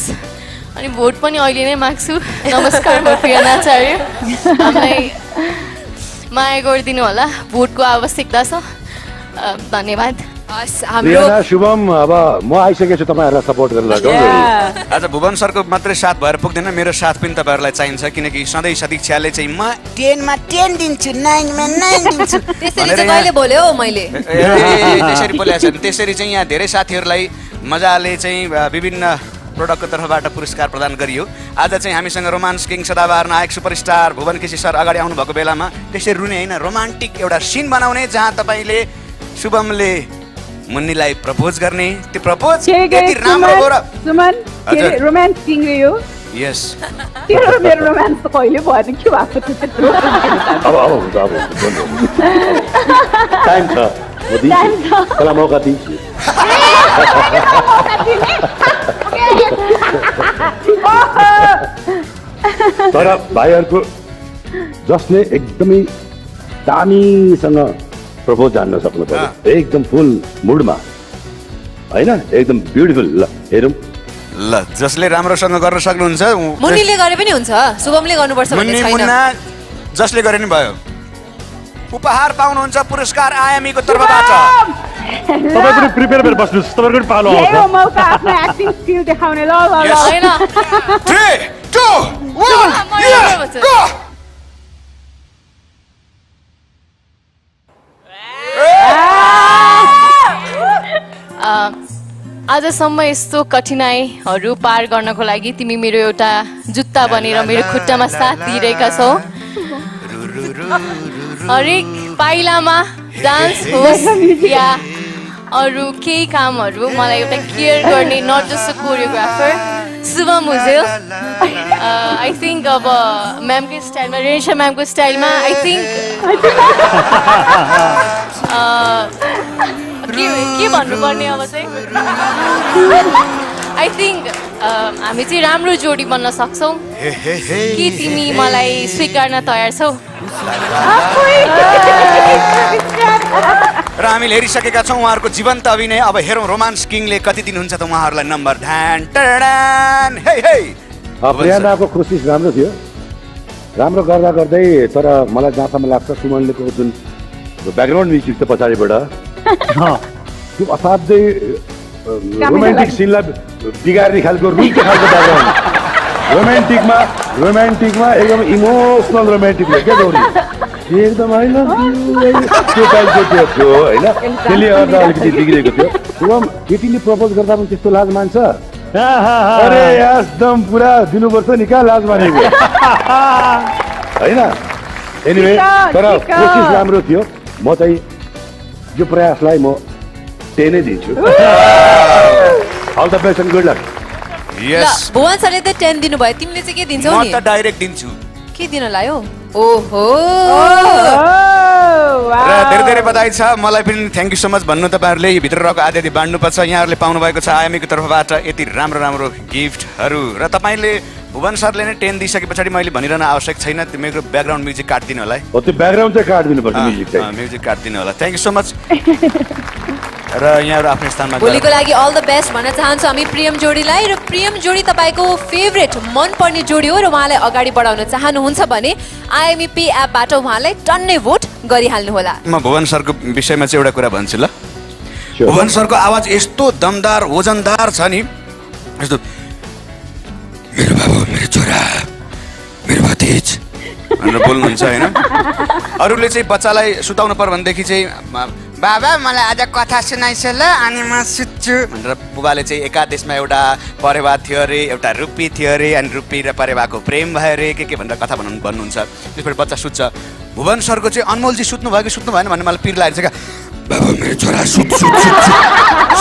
अनि भोट पनि अहिले नै माग्छु। नमस्कार म प्रियना आचार्य, हामीलाई माया गरिदिनु होला, भोटको आवश्यकता छ। धन्यवाद। प्रियना शुभम अब म आइसकेको छु तपाईँहरूलाई सपोर्ट गरेर। आज भुवन सरको मात्रै साथ भएर पुग्दैन, मेरो साथ पनि तपाईँहरूलाई चाहिन्छ किनकि सधैँ समीक्षाले चाहिँ म 10 मा 10 दिन्छु 9 मा 9 दिन्छु त्यसरी चाहिँ कहिले बोल्यो मैले त्यसरी बोलेको छ। त्यसरी चाहिँ यहाँ धेरै साथीहरूलाई मजाले चाहिँ विभिन्न प्रोडक्टको तर्फबाट पुरस्कार प्रदान गरियो। आज चाहिँ हामीसँग रोमान्स किङ सदाबहार नायक सुपरस्टार भुवन केसी सर अगाडि आउनुभएको बेलामा त्यसरी रुने होइन, रोमान्टिक एउटा सिन बनाउने जहाँ तपाईँले शुभमले मुन्नीलाई प्रपोज गर्ने, त्यो प्रपोज यति राम्रो हो र सुमन के रोमान्स किङ यो यस तेरो मेरो रोमान्स त कहिले भएन के भएको थियो त्यत्रो अब टाइम छ म दिन्छु तँलाई मौका दिन्छु। तर भाइहरूको जसले एकदमै दामीसँग प्रपोज जान्न सक्नु पर्यो, एकदम फुल मुडमा होइन, एकदम ब्युटिफुल। ल हेरौँ ल जसले राम्रोसँग गर्न सक्नुहुन्छ मुन्नीले गरे पनि हुन्छ, शुभमले गर्नुपर्छ भन्ने छैन। मुन्ना जसले गरे नि भयो। उपहार पाउनुहुन्छ पुरस्कार आयामीको तर्फबाट। तपाईँ पनि प्रिपेयर भएर बस्नुहोस्, तपाईँको पनि पालो आउँछ। यो मौका आफ्नो एक्टिङ स्किल देखाउने ल ल ल हैन 3 2 1 गो। आजसम्म यस्तो कठिनाइहरू पार गर्नको लागि तिमी मेरो एउटा जुत्ता बनेर मेरो खुट्टामा साथ दिइरहेका छौ। हरेक पाइलामा डान्स होस् या अरू केही कामहरू मलाई एउटा केयर गर्ने not just choreographer Shubham Ujel. I think अब म्यामको स्टाइलमा रेनिसा म्यामको स्टाइलमा आई थिङ्क के भन्नुपर्ने अब चाहिँ आई थिङ्क हामी चाहिँ राम्रो जोडी बन्न सक्छौँ कि तिमी मलाई स्वीकार्न तयार छौ? र हामीले हेरिसकेका छौँ उहाँहरूको जीवन्त अभिनय। अब हेरौँ रोमान्स किङले कति दिनुहुन्छ त उहाँहरूलाई नम्बर। प्रियनाको कोसिस राम्रो थियो, राम्रो गर्दा गर्दै, तर मलाई जहाँसम्म लाग्छ सुमनलेको जुन ब्याकग्राउन्ड म्युजिक त पछाडिबाट त्यो असाध्यै रोमान्टिक सिनलाई बिगार्ने खालको रुचि खालको ब्याकग्राउन्ड। रोमान्टिकमा एकदम इमोसनल रोमान्टिक हो क्या गौरी, एकदम होइन त्यो टाइपको त्यो थियो होइन, त्यसले गर्दा अलिकति बिग्रेको थियो। शुभम केटीले प्रपोज गर्दा पनि त्यस्तो लाज मान्छ? अरे एकदम पुरा दिनुपर्छ नि कहाँ लाज मानेको होइन। एनिवे तर कोसिस राम्रो थियो। म चाहिँ यो प्रयासलाई म 10 नै दिन्छु। All the best and good luck. यस भुवन सरले त 10 दिनुभयो, तिमीले चाहिँ के दिन्छौ नि? म त डाइरेक्ट दिन्छु। के दिन लायो? ओहो र धेरै धेरै बधाई छ। मलाई पनि थ्याङ्क यू सो मच भन्नु, तपाईँहरूले यो भित्र रहेको आदि बाँड्नुपर्छ। यहाँहरूले पाउनुभएको छ आयामीको तर्फबाट यति राम्रो राम्रो गिफ्टहरू। र तपाईँले भुवन सरले नै 10 दिइसके पछाडि मैले भनिरहन आवश्यक छैन, त्यो मेरो ब्याकग्राउन्ड म्युजिक काटिदिनु होला है। त्यो ब्याकग्राउन्ड चाहिँ काटिदिनु पर्छ, म्युजिक काटिदिनु होला। Thank you so much. र यहाँहरू आफ्नो स्थानमा भोलिको लागि अल द बेस्ट भन्न चाहन्छु हामी प्रियम जोडीलाई। र प्रियम जोडी तपाईँको फेभरेट मनपर्ने जोडी हो र उहाँलाई अगाडि बढाउन चाहनुहुन्छ भने आइएमई पे एपबाट उहाँलाई टन्नै भोट गरिहाल्नु होला। म भुवन सरको विषयमा चाहिँ एउटा कुरा भन्छु ल। भुवन सरको आवाज यस्तो दमदार वजनदार छ नि, यस्तो मेरो बाबु, मेरो छोरा, मेरो भतिज भनेर बोल्नुहुन्छ होइन। अरूले चाहिँ बच्चालाई सुताउनु पर्यो भनेदेखि चाहिँ बाबा मलाई आज कथा सुनाइछ ल अनि म सुत्छु भनेर बुबाले चाहिँ एकादेशमा एउटा परेवा थियो अरे, एउटा रुपी थियो अरे, अनि रुपी र परेवाको प्रेम भयो अरे, के भनेर कथा भन्नुहुन्छ। त्यसपछि बच्चा सुत्छ। भुवन सरको चाहिँ अनमोलजी सुत्नु भयो कि सुत्नु भएन भन्ने मलाई पिर लागेको छ क्या। बाबा मेरो छोरा सुत सुत सुत सुत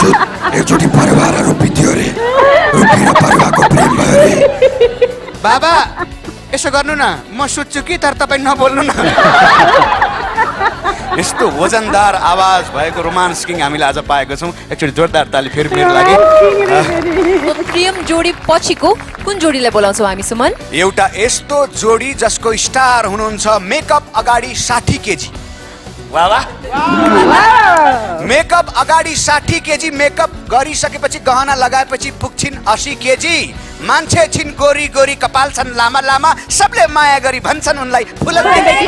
सुत एकचोटि परिवारहरू बित्यो रे रुपियाँ परिवारको प्रेम भयो रे बाबा यसो गर्नु न म सुत्छु कि तर तपाईँ नबोल्नु न यस्तो वजनदार आवाज भएको रोमान्स किङ हामीले आज पाएको छौँ एकचोटि जोरदार ताली फेरि मेरो लागि प्रियम जोडी पछिको कुन जोडीलाई बोलाउँछौँ हामी सुमन एउटा यस्तो जोडी जसको स्टार हुनुहुन्छ मेकअप अगाडि 60 केजी मेकअप अगाडि 60 केजी मेकअप गरिसकेपछि गहना लगाएपछि पुग्छिन् 80 केजी मान्छे छिन् गोरी गोरी कपाल छन् लामा लामा सबले माया गरी भन्छन् उनलाई फुलन्देकी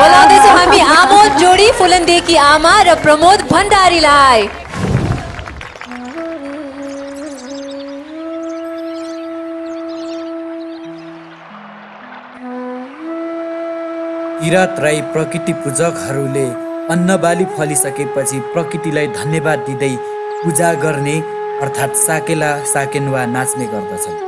बोलाउँदैछौँ हामी आमोद जोडी फुलन्देकी आमा र प्रमोद भण्डारीलाई किरात राई प्रकृति पूजकहरूले अन्नबाली फलिसकेपछि प्रकृतिलाई धन्यवाद दिँदै पूजा गर्ने अर्थात् साकेला साकेन्वा नाच्ने गर्दछन्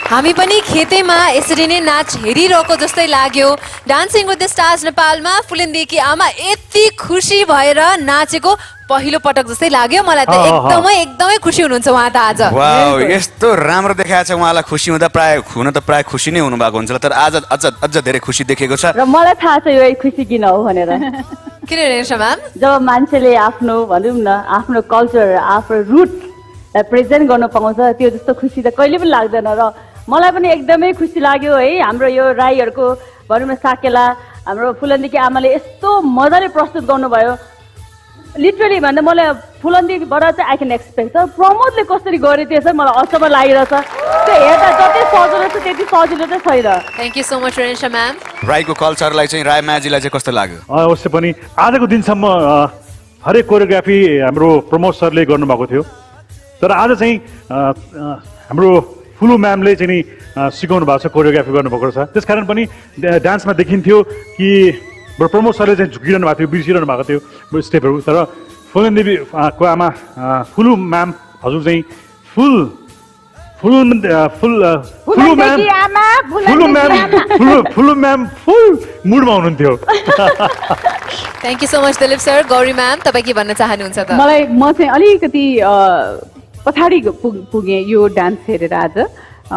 हामी पनि खेतैमा यसरी नै नाच हेरिरहेको जस्तै लाग्यो डान्सिङ विथ द स्टार्स नेपालमा फुलन्देकी आमा यति खुसी भएर नाचेको पहिलो पटक जस्तै लाग्यो मलाई त एकदमै खुसी हुनुहुन्छ उहाँ त आज वाउ यस्तो राम्रो देखाएको छ उहाँलाई खुसी हुँदा प्राय खुसी नै हुनुभएको हुन्छ तर आज अझ धेरै खुसी देखेको छ र मलाई थाहा छ यो खुसी किन हो भनेर किन रेशा म्याम जब मान्छेले आफ्नो भनौँ न आफ्नो कल्चर आफ्नो रुटलाई प्रेजेन्ट गर्न पाउँछ त्यो जस्तो खुसी त कहिले पनि लाग्दैन र मलाई पनि एकदमै खुसी लाग्यो है हाम्रो यो राईहरूको भनौँ न साकेला हाम्रो फुलन्देकी आमाले यस्तो मजाले प्रस्तुत गर्नुभयो लिटरली भन्दा मलाई फुलन्देकीबाट चाहिँ आई क्यान एक्सपेक्ट तर प्रमोदले कसरी गरे त्यो चाहिँ मलाई अचम्म लागिरहेछ त्यो हेर्दा जति सजिलो छ त्यति सजिलो चाहिँ छैन थ्याङ्क यू सो मच रेशा म्याम राईको कल्चरलाई चाहिँ राई माजीलाई चाहिँ कस्तो लाग्यो अवश्य पनि आजको दिनसम्म हरेक कोरियोग्राफी हाम्रो प्रमोद सरले गर्नुभएको थियो तर आज चाहिँ हाम्रो फुलु म्यामले चाहिँ नि सिकाउनु भएको छ कोरियोग्राफी गर्नुभएको छ त्यसकारण पनि डान्समा देखिन्थ्यो कि प्रमोद सरले चाहिँ झुकिरहनु भएको थियो बिर्सिरहनु भएको थियो स्टेपहरू तर फुलन्देवीको आमा फुलु म्याम हजुर चाहिँ फुलु म्याम फुल मुडमा हुनुहुन्थ्यो thank you so much Dilip sir Gauri ma'am तपाईँ के भन्न चाहनुहुन्छ त म चाहिँ अलिकति पछाडि पुगेँ यो डान्स हेरेर आज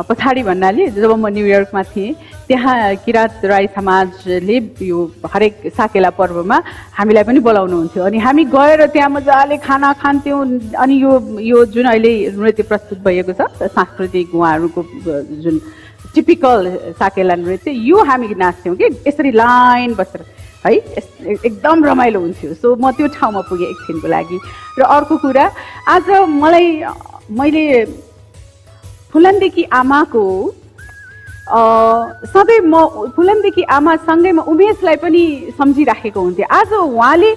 पछाडि भन्नाले जब म न्युयोर्कमा थिएँ त्यहाँ किरात राई समाजले यो हरेक साकेला पर्वमा हामीलाई पनि बोलाउनुहुन्थ्यो अनि हामी गएर त्यहाँ मजाले खाना खान्थ्यौँ अनि यो जुन अहिले नृत्य प्रस्तुत भएको छ सांस्कृतिक उहाँहरूको जुन टिपिकल साकेला नृत्य यो हामी नाच्थ्यौँ कि यसरी लाइन बसेर है एकदम रमाइलो हुन्थ्यो। सो म त्यो ठाउँमा पुगेँ एकछिनको लागि। र अर्को कुरा आज मैले फुलनदेखि आमाको सधैँ म फुलनदेखि आमासँगै म उमेशलाई पनि सम्झिराखेको हुन्थेँ। आज उहाँले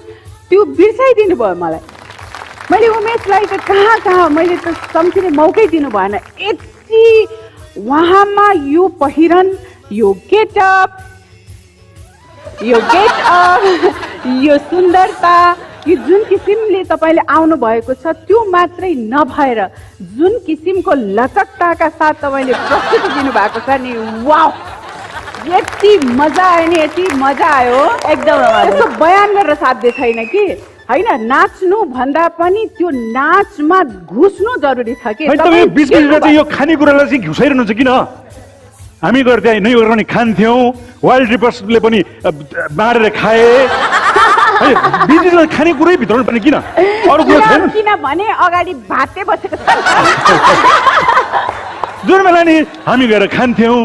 त्यो बिर्साइदिनु भयो मलाई। मैले उमेशलाई त कहाँ मैले त सम्झिने मौकै दिनु भएन। यति उहाँमा यो पहिरन, यो गेटअप, यो सुन्दरता, यो जुन किसिमले तपाईँले आउनु भएको छ त्यो मात्रै नभएर जुन किसिमको लचकताका साथ तपाईँले प्रस्तुति दिनुभएको छ नि, वाउ, यति मजा आयो नि, यति मजा आयो एकदम। यस्तो बयान गरेर साध्य छैन कि होइन, नाच्नु भन्दा पनि त्यो नाचमा घुस्नु जरुरी छ कि। बिच बिचमा चाहिँ यो खानेकुरालाई चाहिँ घुसाइरहनुहुन्छ किन? हामी गएर त्यहाँ नै गर्ने खान्थ्यौँ, वाइल्ड रिपर्सले पनि मारेर खाए, बिचमा खानेकुरै भित्राउनु पर्ने किन? अरू कुरा छैन किनभने अगाडि भाते बसेको छ। जुन बेला नि हामी गएर खान्थ्यौँ,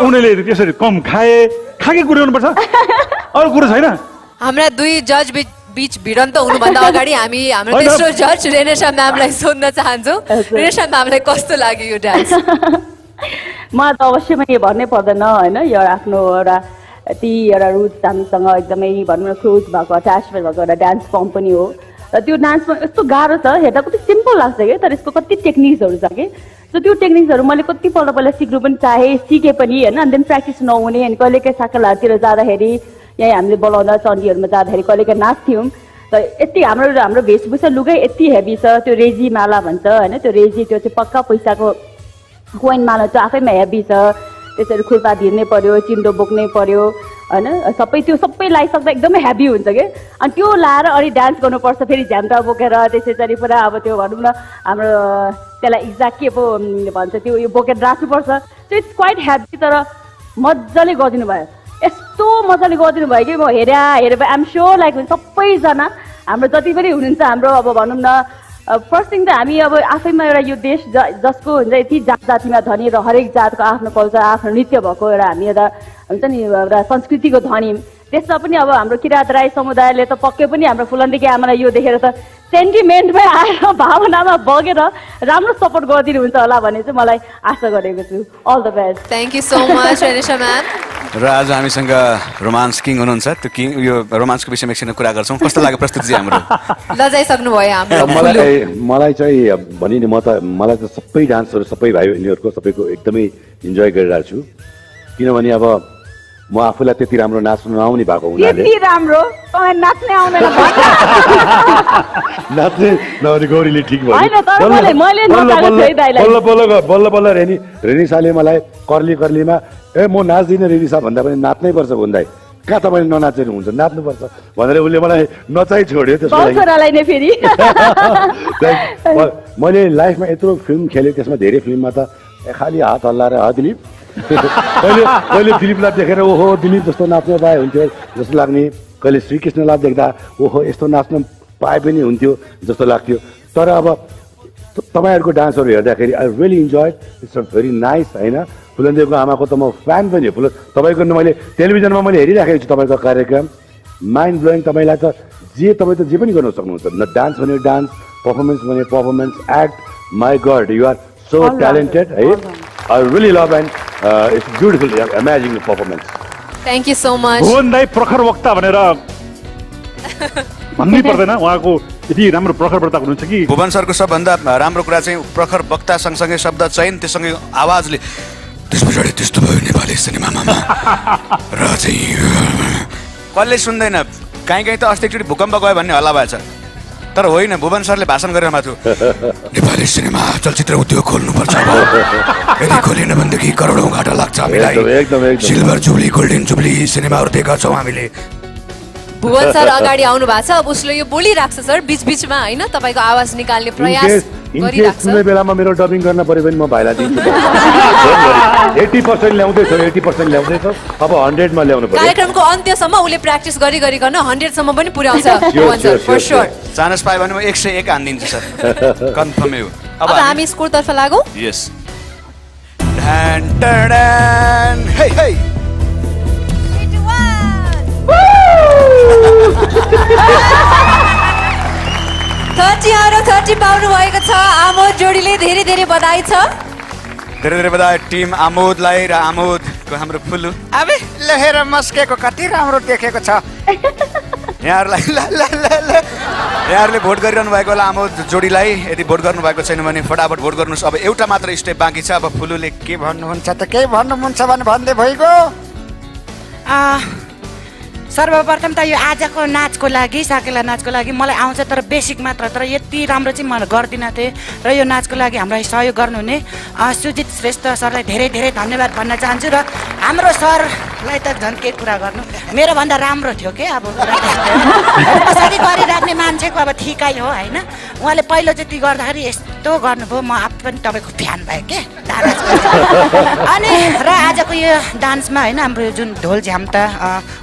उनीहरूले त्यसरी कम खाएकै कुरा गर्नुपर्छ, अरू कुरा छैन। हाम्रा दुई जज बीच भिडन्त हुनुभन्दा अगाडि हामी हाम्रो तेस्रो जज रेनेसा म्यामलाई सोध्न चाहन्छौँ। रेनेसा म्यामलाई कस्तो लाग्यो यो डान्स? मलाई त अवश्य पनि भन्नै पर्दैन होइन, यो आफ्नो एउटा रुट्स हामीसँग एकदमै भनौँ न क्लोज भएको, अट्याचमेन्ट भएको एउटा डान्स फर्म पनि हो। र त्यो डान्समा यस्तो गाह्रो छ, हेर्दा कति सिम्पल लाग्छ कि, तर यसको कति टेक्निक्सहरू छ कि। सो त्यो टेक्निक्सहरू मैले कति पहिला सिक्नु पनि चाहेँ, सिकेँ पनि होइन। अनि देन प्र्याक्टिस नहुने, अनि कहिलेकाहीँ साकेलाहरूतिर जाँदाखेरि, यहीँ हामीले बोलाउँदा चण्डीहरूमा जाँदाखेरि कहिलेकाहीँ नाच्थ्यौँ। त यति हाम्रो वेशभूषा लुगै यति हेभी छ, त्यो रेजी माला भन्छ होइन, त्यो रेजी त्यो चाहिँ पक्का पैसाको कोइन माला चाहिँ आफैमा हेभी छ। त्यसरी खुर्पा धिर्नै पर्यो, चिन्डो बोक्नै पर्यो होइन, सबै लगाइसक्दा एकदमै हेभी हुन्छ कि। अनि त्यो लाएर अनि डान्स गर्नुपर्छ, फेरि झ्याम्टा बोकेर त्यसरी पुरा अब त्यो भनौँ न हाम्रो त्यसलाई एक्ज्याक्ट के पो भन्छ त्यो यो बोकेर नाच्नुपर्छ। त्यो इट्स क्वाइट हेभी, तर मजाले गरिदिनु भयो, यस्तो मजाले गरिदिनु भयो कि म हेरेर आइएम स्योर लाइक सबैजना हाम्रो जति पनि हुनुहुन्छ हाम्रो अब भनौँ न फर्स्ट थिङ त हामी अब आफैमा एउटा यो देश जसको हुन्छ यति जात जातिमा धनी र हरेक जातको आफ्नो कल्चर, आफ्नो नृत्य भएको एउटा हामी एउटा हुन्छ नि एउटा संस्कृतिको धनी। त्यसमा पनि अब हाम्रो किराँत राई समुदायले त पक्कै पनि हाम्रो फुलनदेखि आमालाई यो देखेर त सेन्टिमेन्टमै आएर भावनामा बगेर राम्रो सपोर्ट गरिदिनुहुन्छ होला भन्ने चाहिँ मलाई आशा गरेको छु। All the best. Thank you so much Renesa ma'am. र आज हामीसँग रोमान्स किङ हुनुहुन्छ, त्यो किङ यो रोमान्सको विषयमा एकछिन कुरा गर्छौँ। कस्तो लाग्यो प्रस्तुति चाहिँ हाम्रो? लजाइसक्नु भयो हाम्रो। मलाई चाहिँ भनि नि मलाई त सबै डान्सहरू सबै भाइ बहिनीहरूको सबैको एकदमै इन्जोय गरिरहेको छु। किनभने अब म आफूलाई त्यति राम्रो नाच्नु नआउने भएको हुनाले यति राम्रो तपाईँ नाच्ने आउँदैन नाच्ने नआउने गौरीले ठिक भयो। बल्ल बल्ल रेनिसाले मलाई कर्लीमा म नाच्दिनँ रेनिसा भन्दा पनि नाच्नै पर्छ भन्दा कहाँ तपाईँले ननाचेर हुन्छ, नाच्नुपर्छ भनेर उसले मलाई नचाइ छोड्यो। मैले लाइफमा यत्रो फिल्म खेलेँ, त्यसमा धेरै फिल्ममा त खालि हात हल्लाएर दिलीप कहिले दिलीपलाई देखेर ओहो दिलीप जस्तो नाच्न पाए हुन्थ्यो जस्तो लाग्ने, कहिले श्रीकृष्णलाई देख्दा ओहो यस्तो नाच्न पाए पनि हुन्थ्यो जस्तो लाग्थ्यो। तर अब तपाईँहरूको डान्सहरू हेर्दाखेरि I really enjoy, it's a very nice होइन। फुलनदेवको आमाको त म फ्यान पनि हो। तपाईँको मैले टेलिभिजनमा मैले हेरिराखेको छु तपाईँको कार्यक्रम, माइन्ड ब्लोइङ। तपाईँलाई त तपाईँ त जे पनि गर्न सक्नुहुन्छ, न डान्स भने डान्स, पर्फर्मेन्स भने performance, act, my god you are so talented है। I really love and it's beautiful, amazing performance. Thank you so much. Bhuwan दाइ प्रखर वक्ता भनेर भन्नै पर्दैन, उहाँको यति राम्रो प्रखर वक्ता हुनुहुन्छ कि। भुवन सरको सबभन्दा राम्रो कुरा चाहिँ प्रखर वक्ता सँगसँगै शब्द चयन, त्यससँगै आवाजले त्यस पछाडि त्यस्तो भयो नेपाली सिनेमामा र चाहिँ कसले सुन्दैन। कहीँ त अस्ति एकचोटि भूकम्प गयो भन्ने हल्ला भएछ, तर होइन, भुवन सरले भाषण गरेर माथि नेपाली सिनेमा चलचित्र उद्योग खोल्नुपर्छ, यदि खोलेन भनेदेखि करोडौँ घाटा लाग्छ हामीलाई, सिल्भर जुब्ली गोल्डन जुब्ली सिनेमाहरू दिएका छौँ हामीले। भुवन सर अगाडि आउनु भएको छ, अब उसले यो बोलिराख्छ सर बिचबिचमा होइन, तपाईँको आवाज निकाल्ने प्रयास गरिराख्छ। कुनै बेलामा मेरो डबिङ गर्न पर्यो भने म भाइलाई दिन्छु। 80% ल्याउँदैछ, 80% ल्याउँदैछ, अब 100 मा ल्याउनु पर्यो। कार्यक्रमको अन्त्यसम्म उसले प्र्याक्टिस गरिकन 100 सम्म पनि पुर्याउँछ Bhuwan sir for sure. Chance पायो भने म 101 हान्दिन्छु सर, कन्फर्मै हो। अब हामी स्कोरतर्फ लागौँ। यस डन डन हे हे 30 र 30 पाउनु भएको छ आमोद जोडीले धेरै धेरै बधाई छ धेरै धेरै बधाई टिम आमोदलाई र आमोदको हाम्रो फुलु अबे लहेर मस्केको कति राम्रो देखेको छ यहाँहरूलाई यहाँहरूले भोट गरिरहनु भएको होला आमोद जोडीलाई यदि भोट गर्नुभएको छैन भने फटाफट भोट गर्नुहोस् अब एउटा मात्र स्टेप बाँकी छ अब फुलुले के भन्नुहुन्छ त केही भन्नुहुन्छ भने भन्दै भइगयो सर्वप्रथम त यो आजको नाचको लागि साकेला नाचको लागि मलाई आउँछ तर बेसिक मात्र तर यति राम्रो चाहिँ मैले गर्दिनँ थिएँ र यो नाचको लागि हामीलाई सहयोग गर्नुहुने सुजित श्रेष्ठ सरलाई धेरै धेरै धन्यवाद भन्न चाहन्छु र हाम्रो सरलाई त झन् के कुरा गर्नु मेरोभन्दा राम्रो थियो के अब कसरी गरिराख्ने मान्छेको अब ठिकै हो होइन उहाँले पहिलोचोटि गर्दाखेरि यस्तो गर्नुभयो म आफै पनि तपाईँको फ्यान भएँ के अनि र आजको यो डान्समा होइन हाम्रो जुन ढोल झ्याम्टा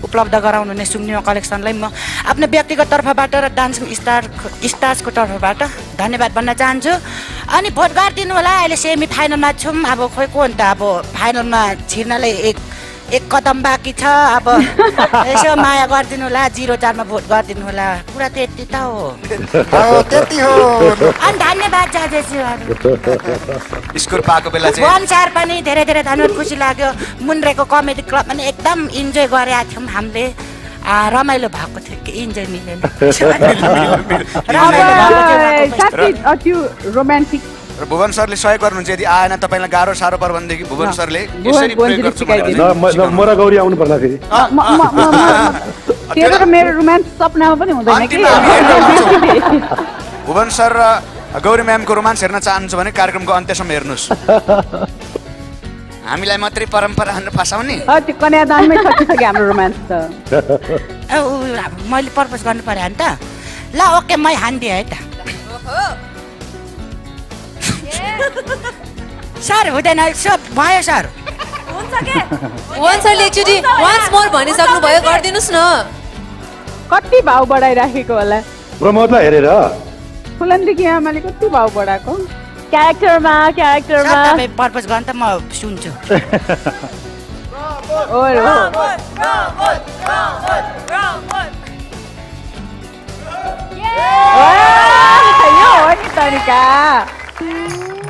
उपलब्ध गराउनुहुने सुम्निमा कलेक्सनलाई म आफ्नो व्यक्तिगत तर्फबाट र डान्सिङ स्टार्सको तर्फबाट धन्यवाद भन्न चाहन्छु अनि भोट गरिदिनु होला अहिले सेमी फाइनलमा छौँ अब खोइ को अन्त अब फाइनलमा छिर्नलाई एक कदम बाँकी छ अब यसो माया गरिदिनु होला 04 मा भोट गरिदिनु होला कुरा त्यति त हो त्यति हो अनि धन्यवाद जाजेज्यूहरू स्कोर पाएको बेला चाहिँ वनसार पनि धेरै धेरै धन्यवाद खुसी लाग्यो मुन्ड्रेको कमेडी क्लब पनि एकदम इन्जोय गरेका थियौँ हामीले रमाइलो भएको थियो कि इन्जोय मिलेन त्यो रोमान्टिक र भुवन सरले सहयोग गर्नुहुन्छ यदि आएन तपाईँलाई गाह्रो साह्रो पर्यो भनेदेखि भुवन सरले यसरी प्रयोग गर्छु म र गौरी आउनु पर्ला फेरि तेरो र मेरो रोमान्स सपनामा पनि हुँदैन कि भुवन सर र गौरी म्यामको रोमान्स हेर्न चाहनुहुन्छ भने कार्यक्रमको अन्त्यसम्म हेर्नुहोस् हामीलाई मात्रै परम्परा फसाउने त्यो कन्यादानमै सकिसक्यो हाम्रो रोमान्स त मैले पर्पज गर्नु पर्यो नि त ल ओके मै हान्दिएँ है त सर हुँदैन सब भयो सर वान सरले एकचोटि वान्स मोर भनिसक्नु भयो गरिदिनुस् न कति भाव बढाइराखेको होला प्रमोदलाई हेरेर फुलनदेखि आमाले कति भाव बढाएको क्यारेक्टरमा तपाईँ पर्पज गर्न त म सुन्छु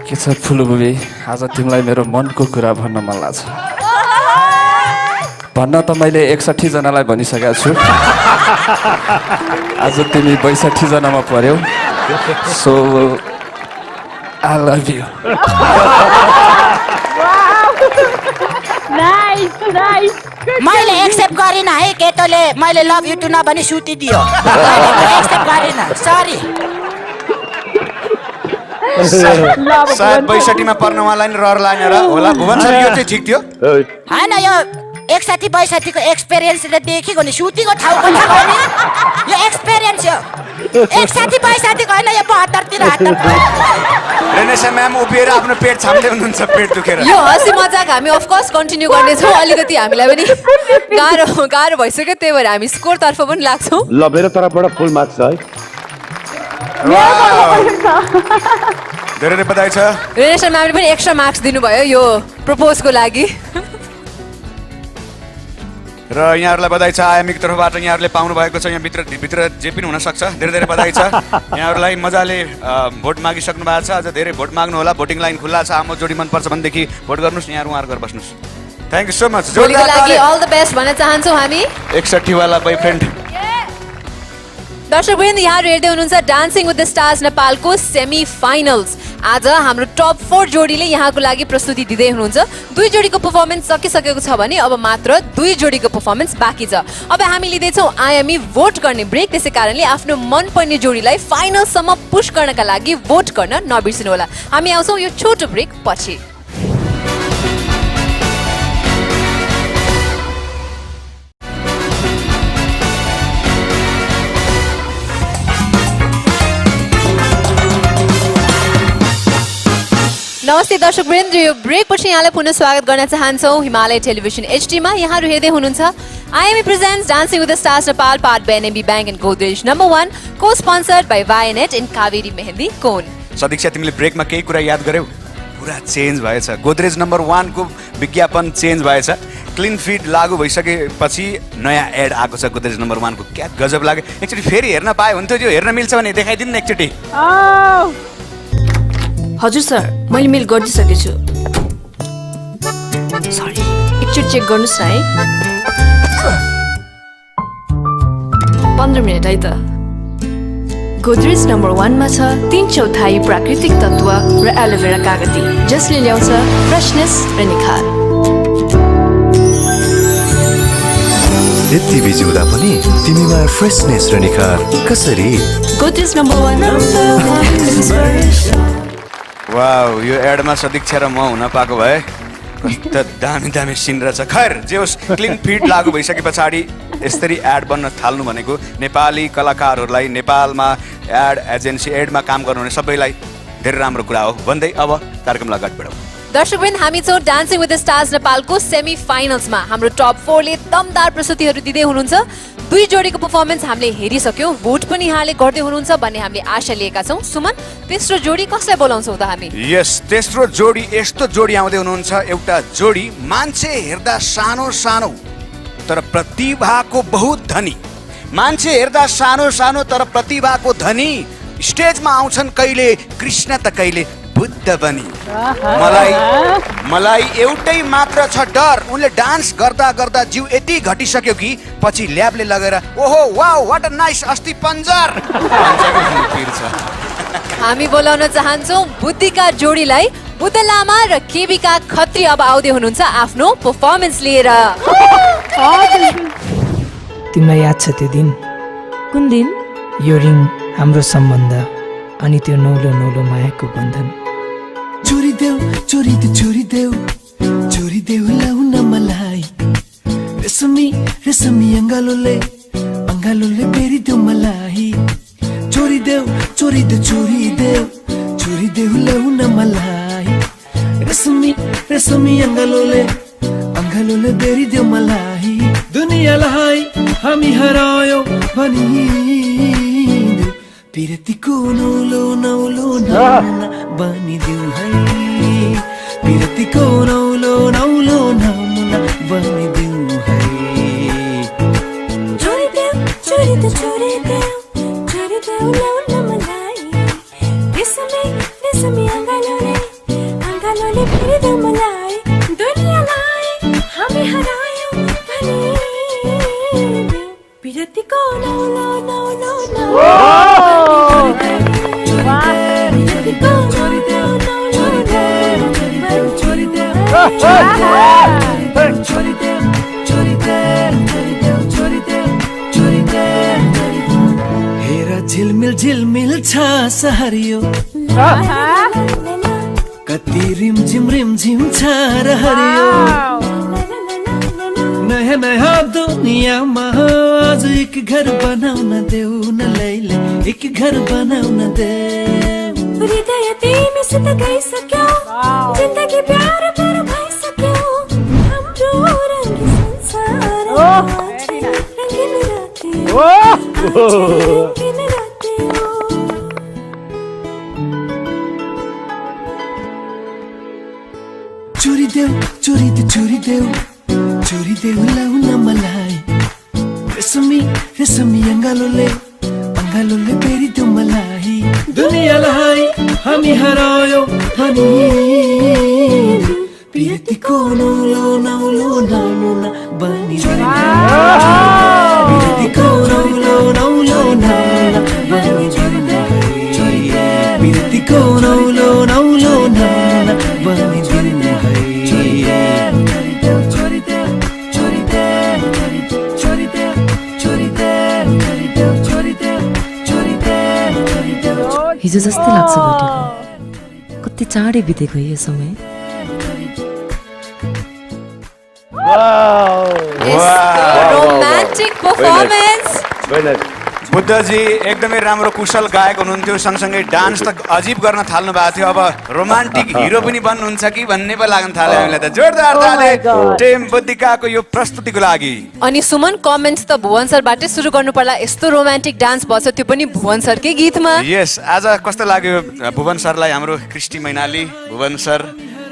के छ फुलु बुबी आज तिमीलाई मेरो मनको कुरा भन्न मन लाग्छ भन्न त मैले 61 जनालाई भनिसकेको छु आज तिमी 62 जनामा पर्यौ सो आई लभ यु मैले एक्सेप्ट गरिनँ है केटोले मैले लभ यु टु नभनी सुतिदियो एक्सेप्ट गरिनँ सरी सायद 62 मा पर्न उहाँलाई रहर लागेर होला भुवन सर यो चाहिँ ठिक थियो हैन यो 61 को एक्सपिरियन्सले देखेको नि सुतीको ठाउँको थाहा नि यो एक्सपिरियन्स हो 61 को हैन यो 72 तिर हात रेनेसा म्याम उभिएर आफ्नो पेट छाम्दै हुनुहुन्छ पेट दुखेर यो हँसी मजाक हामी अफ कोर्स कन्टिन्यू गर्ने छौं अलिकति हामीलाई पनि गाह्रो भइसक्यो त्यही भएर हामी स्कोर तर्फ पनि लाग्छौं ल मेरो तर्फबाट फुल मार्क्स है धेरै धेरै बधाई छ रेनेसा म्यामले पनि एक्स्ट्रा मार्क्स दिनुभयो यो प्रपोजको लागि र यहाँहरूलाई बधाई छ आयामिक तर्फबाट यहाँहरूले पाउनु भएको छ यहाँ भित्र जे पनि हुन सक्छ धेरै धेरै बधाई छ यहाँहरूलाई मजाले भोट मागिसक्नु भएको छ अझ धेरै भोट माग्नु होला भोटिङ लाइन खुल्ला छ आमो जोडी मन पर्छ भनेदेखि भोट गर्नुस् यहाँहरू उहाँहरू घर बस्नुस् थ्यांक यू सो मच भोलिको लागि अल द बेस्ट भन्न चाहन्छौँ हामी 61 वाला बॉयफ्रेन्ड दर्शकवृन्द यहाँहरू हेर्दै हुनुहुन्छ डान्सिङ विथ द स्टार्स नेपालको सेमी फाइनल्स आज हाम्रो टप 4 जोडीले यहाँको लागि प्रस्तुति दिँदै हुनुहुन्छ 2 जोडीको परफर्मेन्स सकिसकेको छ भने अब मात्र 2 जोडीको परफर्मेन्स बाँकी छ अब हामी लिँदैछौँ आयामी भोट गर्ने ब्रेक त्यसै कारणले आफ्नो मनपर्ने जोडीलाई फाइनलसम्म पुश गर्नका लागि भोट गर्न नबिर्सिनु होला हामी आउँछौँ यो छोटो ब्रेक पछि नमस्ते दर्शकवृन्द यो ब्रेक पछि यहाँलाई पुनः स्वागत गर्न चाहन्छौँ हिमालय टेलिभिजन HD मा यहाँहरू हेर्दै हुनुहुन्छ IME presents dancing with the stars Nepal powered by NMB bank and Godrej number 1 को स्पोन्सर्ड बाइ वायनेट एन्ड कावेरी मेहन्दी कोन सदीक्षा तिमीले ब्रेकमा केही कुरा याद गर्यौ पुरा चेन्ज भएछ गोदरेज नम्बर 1 को विज्ञापन चेन्ज भएछ क्लिन फिट लागु भइसकेपछि नयाँ एड आएको छ गोदरेज नम्बर 1 को। क्या गजब लाग्यो। एकचोटि फेरि हेर्न पाए हुन्थ्यो। त्यो हेर्न मिल्छ भने देखाइदिनु न एकचोटि। हजुर सर, मैले मेल गरिदिइसकेको छु। सरी, एकचोटि चेक गर्नुहोस् न है। 15 मिनट है त। गोदरेज नम्बर 1 मा छ 3/4 प्राकृतिक तत्त्व र एलोभेरा कागती, जसले ल्याउँछ फ्रेशनेस र निखार। यति बिजी हुँदा पनि तिमीमा फ्रेशनेस र निखार कसरी? गोदरेज नम्बर 1। वाउ, यो एडमा सदीक्षा र म हुन पाएको भए कस्तो दामी दामी सिन रहेछ। खैर जे होस्, क्लिन फिट लागु भइसके पछाडि यसरी एड बन्न थाल्नु भनेको नेपाली कलाकारहरूलाई, नेपालमा एड एजेन्सी एडमा काम गर्नुहुने सबैलाई धेरै राम्रो कुरा हो भन्दै अब कार्यक्रमलाई अगाडि बढाउँ। दर्शकवृन्द, हामी छौँ डान्सिङ विथ द स्टार्स नेपालको सेमी फाइनल्समा। हाम्रो टप 4 ले दमदार प्रस्तुतिहरू दिँदै हुनुहुन्छ। 2 जोडीको पर्फर्मेन्स हामीले हेरिसक्यौँ। भोट पनि यहाँले गर्दै हुनुहुन्छ भन्ने हामीले आशा लिएका छौँ। सुमन, तेस्रो जोडी कसलाई बोलाउँछौ त हामी? यस, तेस्रो जोडी यस्तो जोडी आउँदै हुनुहुन्छ। एउटा जोडी मान्छे हेर्दा सानो सानो तर प्रतिभाको बहुत धनी। मान्छे हेर्दा सानो सानो तर प्रतिभाको धनी। स्टेजमा आउँछन् कहिले कृष्ण त कहिले बुद्ध बनी। मलाई एउटै मात्र छ डर, उनले डान्स गर्दा गर्दा जिउ यति घटिसक्यो कि पछि ल्याबले लगेर ओहो वाउ व्हाट अ नाइस अस्ति पन्जर। हामी बोलाउन चाहन्छौँ बुद्धिका जोडीलाई। बुद्ध लामा र केबिका खत्री अब आउँदै हुनुहुन्छ आफ्नो पर्फर्मेन्स लिएर। तिमीलाई याद छ त्यो दिन? कुन दिन? यो रिङ हाम्रो सम्बन्ध अनि त्यो नौलो नौलो मायाको बन्धन। छोडिदेऊ छोडिदेऊ छोडिदेऊ छोडिदेऊ लाउन मलाई। रेशमी रेशमी अङ्गालोले अङ्गालोले बेरिदेऊ मलाई। छोडिदेऊ छोडिदेऊ छोडिदेऊ छोडिदेऊ लाउन मलाई। रेशमी रेशमी अङ्गालोले अङ्गालोले बेरिदेऊ मलाई। दुनियाँलाई हामी हरायौँ भनी पिरतीको नौलो नौलो नमुना बनिदेऊ है। पिरतीको नौलो नौलो नमुना बनिदेऊ है। छोडिदेऊ छोडिदेऊ छोडिदेऊ छोडिदेऊ लाउन मलाई। रेशमी रेशमी अङ्गालोले अङ्गालोले बेरिदेऊ मलाई। दुनियाँलाई हामी हरायौँ भनी पिरतीको नौलो नौलो नमुना। हेर झिलमिल झिलमिल छ सहरियो, कति रिमझिम रिमझिम छ रहरियो। नयाँ नयाँ दुनियाँमा आज एक घर बनाउन देऊ न लैले, एक घर बनाउन देऊ। हृदय तिमीसित गइसक्यो, जिन्दगी प्यार प्यार भइसक्यो। हाम्रो रङ्गी संसारमा रङ्गिन राति रङ्गिन राति। छोडिदेऊ छोडिदेऊ छोडिदेऊ छोडिदेऊ लाउन मलाई। रेशमी रेशमी अङ्गालोले अङ्गालोले बेरिदेऊ मलाई। दुनियाँलाई हामी हरायौँ भनी पिरतीको नौलो नौलो नमुना बनिदेऊ। पिरतीको नौलो नौलो नमुना बनिदेऊ। पिरतीको नौलो नौलो नमुना बनिदेऊ। हिजो जस्तै लाग्छ भेटेको, कति चाँडै बितेको यो समय। Romantic performance. बुद्धजी एकदमै राम्रो कुशल गायक हुनुहुन्थ्यो, सँगसँगै डान्स त अजिब गर्न थाल्नु भएको थियो। अब रोमान्टिक हिरो पनि बन्नुहुन्छ कि भन्ने पो लाग्न थाल्यो हामीलाई त। जोरदार ताली टिम बुद्धिकाको यो प्रस्तुतिको लागि। अनि सुमन, कमेन्ट्स त भुवन सरबाटै सुरु गर्नु पर्ला। यस्तो रोमान्टिक डान्स भएछ, त्यो पनि भुवन सरकै गीतमा। यस, आज कस्तो लाग्यो भुवन सरलाई? हाम्रो Kristi Mainali, Bhuwan sir,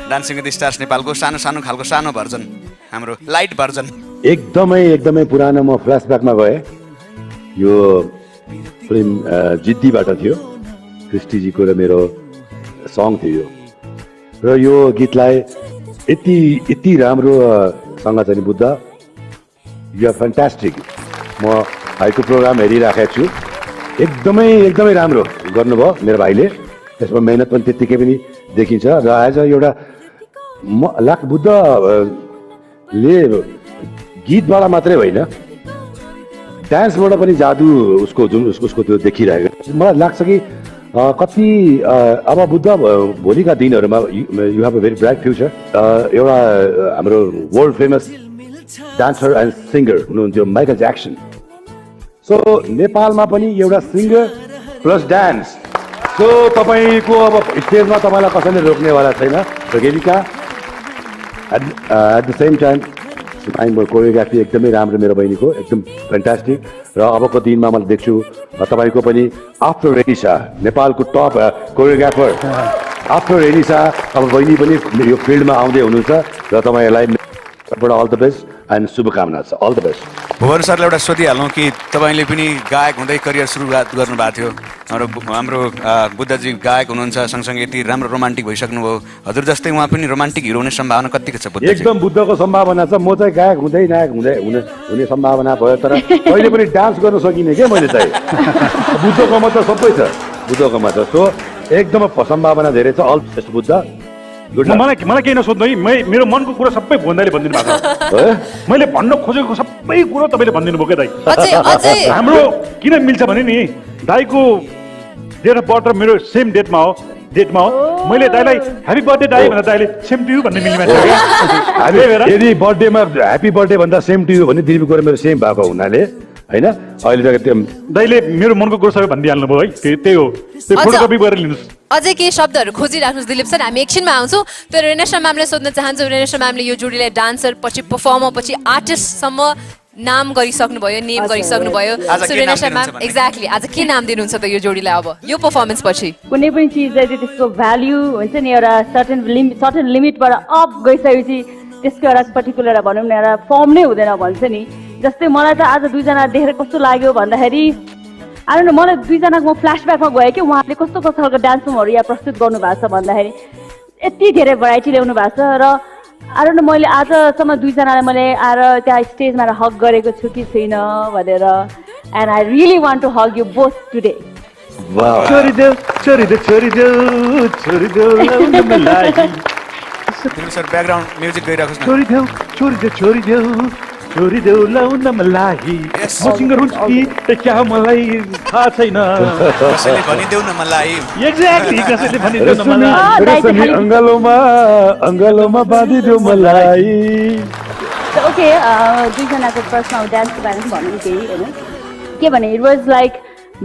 dancing with stars नेपालको सानो सानो खालको सानो भर्जन हाम्रो लाइट भर्जन। एकदमै पुरानो म फ्ल्यासब्याकमा गएँ। यो फिल्म जिद्दीबाट थियो, क्रिस्टीजीको र मेरो सङ थियो यो। र यो गीतलाई यति राम्रो सँग चाहिँ बुद्ध, यु आर फ्यान्टास्टिक। म भाइको प्रोग्राम हेरिराखेको छु, एकदमै राम्रो गर्नुभयो मेरो भाइले। त्यसमा मेहनत पनि त्यत्तिकै पनि देखिन्छ। र एज एउटा बुद्धले गीतबाट मात्रै होइन, डान्सबाट पनि जादु उसको त्यो देखिरहेको। मलाई लाग्छ कि कति अब बुद्ध भोलिका दिनहरूमा you have a very bright future. एउटा हाम्रो world famous dancer and singer हुनुहुन्थ्यो माइकल ज्याक्सन। सो नेपालमा पनि एउटा सिङ्गर प्लस डान्स। सो तपाईँको अब स्टेजमा तपाईँलाई कसैले रोक्नेवाला छैन। Gelika at the same time choreography एकदमै राम्रो मेरो बहिनीको, एकदम फ्यान्टास्टिक। र अबको दिनमा मैले देख्छु तपाईँको पनि आफ्टर रेनिसा नेपालको टप कोरियोग्राफर आफ्टर रेनिसा अब बहिनी पनि यो फिल्डमा आउँदै हुनुहुन्छ। र तपाईँहरूलाई अल द बेस्ट एन्ड शुभकामना छ। All the best. भुवन सरलाई एउटा सोधिहालौँ कि तपाईँले पनि गायक हुँदै करियर सुरुवात गर्नुभएको थियो। हाम्रो बुद्धजी गायक हुनुहुन्छ, सँगसँगै यति राम्रो रोमान्टिक भइसक्नुभयो। हजुर जस्तै उहाँ पनि रोमान्टिक हिरो हुने सम्भावना कतिको छ? एकदम बुद्धको सम्भावना छ। म चाहिँ गायक हुँदै नायक हुने सम्भावना भयो, तर कहिले पनि डान्स गर्न सकिनँ क्या मैले चाहिँ। बुद्धकोमा त सबै छ, बुद्धकोमा छ। सो एकदम सम्भावना धेरै छ। All best Buddha. मलाई केही नसोध्नु है, मेरो मनको कुरा सबै भुवनदाइले भनिदिनु भएको छ। मैले भन्न खोजेको सबै कुरो तपाईँले भनिदिनु भयो क्या दाइ। हाम्रो किन मिल्छ भने नि दाइको डेट अफ बर्थ र मेरो सेम डेटमा हो। मैले दाइलाई ह्याप्पी बर्थडे दाइ भन्दा दाइले सेम टु यु भन्ने मिल्ने मान्छे। यदि बर्थडेमा ह्याप्पी बर्थडे भन्दा सेम टु यु भने दिलीप गएर मेरो सेम भएको हुनाले होइन, अहिले त दाइले मेरो मनको कुरा सबै भनिदिइहाल्नु भयो है। त्यही हो, त्यो फोटोकपी गरेर लिनुहोस्। अझै केही शब्दहरू खोजिराख्नुहोस् दिलीप सर, हामी एकछिनमा आउँछौँ। तर रेनेसा म्यामले सोध्न चाहन्छु, रेनेसा म्यामले यो जोडीलाई डान्सर पछि पर्फर्मर पछि आर्टिस्टसम्म नाम गरिसक्नुभयो, नेम गरिसक्नुभयो। रेनेसा म्याम एक्ज्याक्टली आज के नाम दिनुहुन्छ त यो जोडीलाई अब यो पर्फर्मेन्स पछि? कुनै पनि चिज चाहिँ त्यसको भ्याल्यु हुन्छ नि, एउटा सर्टेन लिमिटबाट अप गइसकेपछि त्यसको एउटा पर्टिकुलर भनौँ न एउटा फर्म नै हुँदैन भन्छ नि। जस्तै मलाई त आज दुईजना देखेर कस्तो लाग्यो भन्दाखेरि मलाई दुईजनाको म फ्ल्यासब्याकमा गएँ कि उहाँले कस्तो खालको डान्स फर्महरू यहाँ प्रस्तुत गर्नुभएको छ भन्दाखेरि यति धेरै भेराइटी ल्याउनु भएको छ। र मैले आजसम्म दुईजनालाई मैले आएर त्यहाँ स्टेजमा हग गरेको छु कि छैन भनेर। And I really want to hug you both today. Sir background music गइराख्नुहोस् न। छोरी देऊ लाउन मलाई म सिङ्गर हुन्छु कि क्या मलाई थाहा छैन। कसैले भनिदेऊ न मलाई। एक्ज्याक्टली कसैले भनिदेऊ न मलाई। अङ्गालोमा बाँधिदेऊ मलाई। ओके, दुईजनाको पर्सनल डान्सको बारेमा भनौँ केही होइन के भने it was like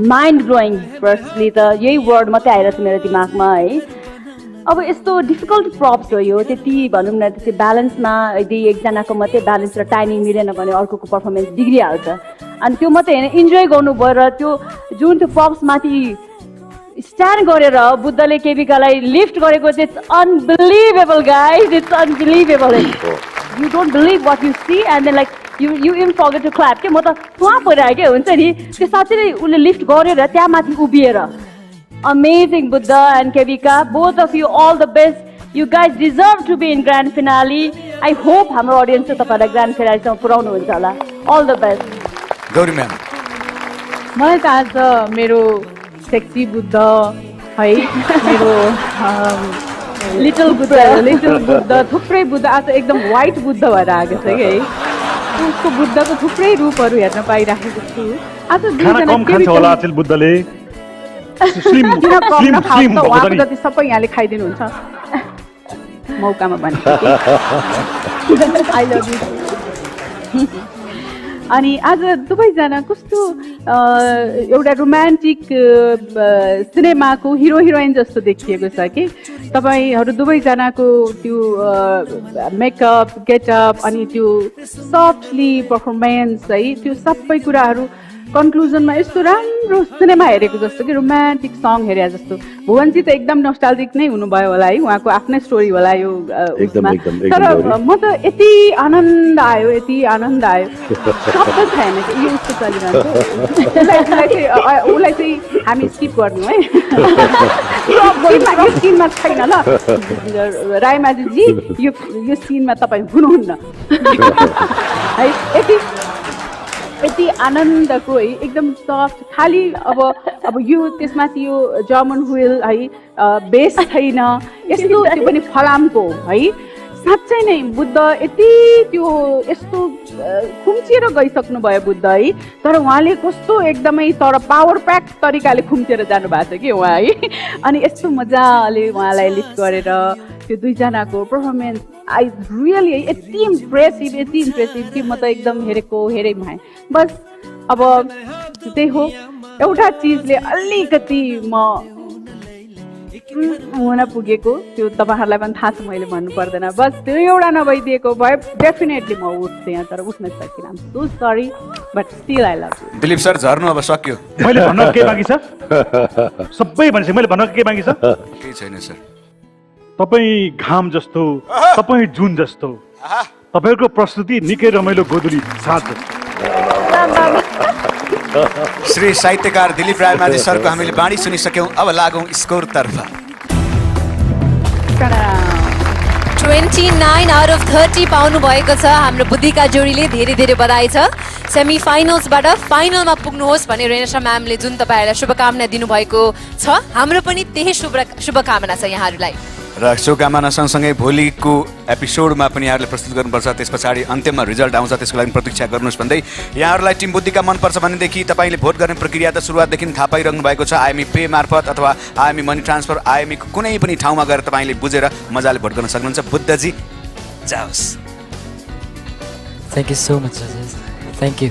mind blowing. Firstly त यही वर्ड मात्रै आइरहेको छ मेरो दिमागमा है। अब यस्तो डिफिकल्ट प्रप्स हो यो, त्यति भनौँ न त्यसै ब्यालेन्समा यदि एकजनाको मात्रै ब्यालेन्स र टाइमिङ मिलेन भने अर्कोको पर्फर्मेन्स बिग्रिहाल्छ। अनि त्यो मात्रै होइन, इन्जोय गर्नुभयो। र त्यो जुन त्यो प्रप्स माथि स्ट्यान्ड गरेर बुद्धले केबिकालाई लिफ्ट गरेको चाहिँ it's unbelievable guys, it's unbelievable. You don't believe what you see and then like you even forget to clap के। म त सुहाँ परिरहेको के हुन्छ नि, त्यो साँच्चै नै उसले लिफ्ट गरेर त्यहाँ माथि उभिएर। Amazing Buddha and Kevika, both of you all the best. You guys deserve to be in grand finale. I hope हाम्रो audience चाहिँ तपाईहरुलाई grand finale सम्म पुर्याउनु हुन्छ होला. All the best. Gauri ma'am, मलाई त आज मेरो सेक्सी बुद्ध है, मेरो लिटल बुद्ध थुप्रै बुद्ध आज एकदम व्हाइट बुद्ध भएर आएको छ कि है। उसको बुद्धको थुप्रै रूपहरू हेर्न पाइराखेको छु। आज खाना कम खान्छ होला आजकल बुद्धले। उहाँको जति सबै यहाँले खाइदिनुहुन्छ मौकामा भने। I love you. अनि आज दुवैजना कस्तो एउटा रोमान्टिक सिनेमाको हिरो हिरोइन जस्तो देखिएको छ कि तपाईँहरू दुवैजनाको त्यो मेकअप गेटअप अनि त्यो सफ्टली पर्फर्मेन्स है, त्यो सबै कुराहरू कन्क्लुजनमा यस्तो राम्रो सिनेमा हेरेको जस्तो कि रोमान्टिक सङ हेरे जस्तो भुवनजी त एकदम नोस्टाल्जिक नै हुनुभयो होला है उहाँको आफ्नै स्टोरी होला यो उसमा तर म त यति आनन्द आयो शब्द छैन कि यो उस्तो चलिरहन्छ उसलाई चाहिँ हामी स्किप गर्नु है यो सिनमा छैन ल रायमाझीजी यो सिनमा तपाईँ हुनुहुन्न है यति आनन्दको है एकदम सफ्ट खालि अब यो त्यसमाथि यो जर्मन व्हिल है बेस छैन यस्तो त्यो पनि फलामको है साँच्चै नै बुद्ध यति त्यो यस्तो खुम्चिएर गइसक्नु भयो बुद्ध है तर उहाँले कस्तो एकदमै तर पावर प्याक तरिकाले खुम्चिएर जानुभएको छ कि उहाँ है अनि यस्तो मजाले उहाँलाई लिफ्ट गरेर त्यो दुईजनाको पर्फर्मेन्स आई रियली यति इम्प्रेसिभ कि म त एकदम हेरै भएँ बस अब त्यही हो एउटा चिजले अलिकति म हुन पुगेको त्यो तपाईँहरूलाई पनि थाहा छ मैले भन्नु पर्दैन बस त्यो एउटा नभइदिएको भए डेफिनेटली म उठ्थेँ तर उठ्न सकिनँ I'm so sorry but still I love you Dilip sir झर्नु अब सक्यो मैले भन्न के बाँकी छ सबै भनेपछि मैले भन्न के बाँकी छ केही छैन सर तपाईँ घाम जस्तो तपाईँ जुन जस्तो तपाईँको प्रस्तुति निकै रमाइलो गोधुली साथ श्री साहित्यकार दिलीप रायमाझी सरको हामीले बाणी सुनिसक्यौँ अब लागौँ स्कोर तर्फ 29 आउट अफ 30 पाउनु भएको छ हाम्रो बुद्धिका जोडीले धेरै बधाई छ सेमी फाइनल्सबाट फाइनलमा पुग्नुहोस् भने रेणेशा म्यामले जुन तपाईँहरूलाई शुभकामना दिनुभएको छ हाम्रो पनि त्यही शुभकामना छ यहाँहरूलाई र शुभकामना सँगसँगै भोलिको एपिसोडमा पनि यहाँहरूले प्रस्तुत गर्नुपर्छ त्यस पछाडि अन्त्यमा रिजल्ट आउँछ त्यसको लागि प्रतीक्षा गर्नुहोस् भन्दै यहाँहरूलाई टिम बुद्धिका मनपर्छ भनेदेखि तपाईँले भोट गर्ने प्रक्रिया त सुरुवातदेखि थाहा पाइरहनु भएको छ आइएमई पे मार्फत अथवा आइएमई मनी ट्रान्सफर आइएमईको कुनै पनि ठाउँमा गएर तपाईँले बुझेर मजाले भोट गर्न सक्नुहुन्छ बुद्धजी जाओस् thank you so much thank you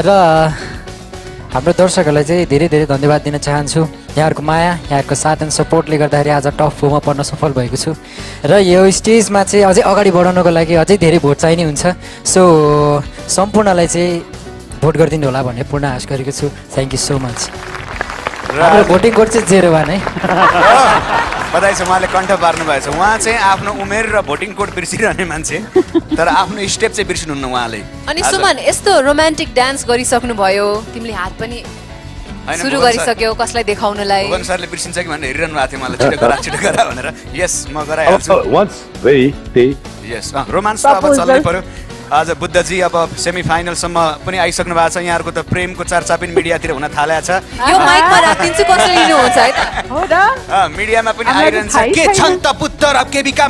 र हाम्रो दर्शकहरूलाई चाहिँ धेरै धन्यवाद दिन चाहन्छु यहाँहरूको माया यहाँहरूको साथ एन्ड सपोर्टले गर्दाखेरि आज टप 4 मा पर्न सफल भएको छु र यो स्टेजमा चाहिँ अझै अगाडि बढाउनको लागि अझै धेरै भोट चाहिने हुन्छ सो सम्पूर्णलाई चाहिँ भोट गरिदिनु होला भन्ने पूर्ण आश गरेको छु थ्याङ्क यू सो मच हाम्रो भोटिङ कोड चाहिँ 01 है बधाई छ उहाँले कण्ठ पार्नु भएछ उहाँ चाहिँ आफ्नो उमेर र भोटिङ कोड बिर्सिरहने मान्छे तर आफ्नो स्टेप चाहिँ बिर्सिनुहुन्न उहाँले अनि सुमन यस्तो रोमान्टिक डान्स गरिसक्नु भयो तिमीले हात पनि सुरु गरिसक्यो कसलाई देखाउनलाई भुवन सरले बिर्सिन्छ कि भनेर हेरिरहनु भएको थियो मलाई छिटो गरा भनेर यस म गराइहाल्छु यस रोमान्स त अब चल्नै पर्यो आज बुद्धजी अब सेमी फाइनलसम्म पनि आइसक्नु भएको छ यहाँहरूको त प्रेमको चर्चा पनि मिडियातिर हुन थालेको छ यो माइकमा राखिदिन्छु कसरी लिनुहुन्छ है हो र मिडियामा पनि आइरहन्छ के छन् त पुत्र अब केबीका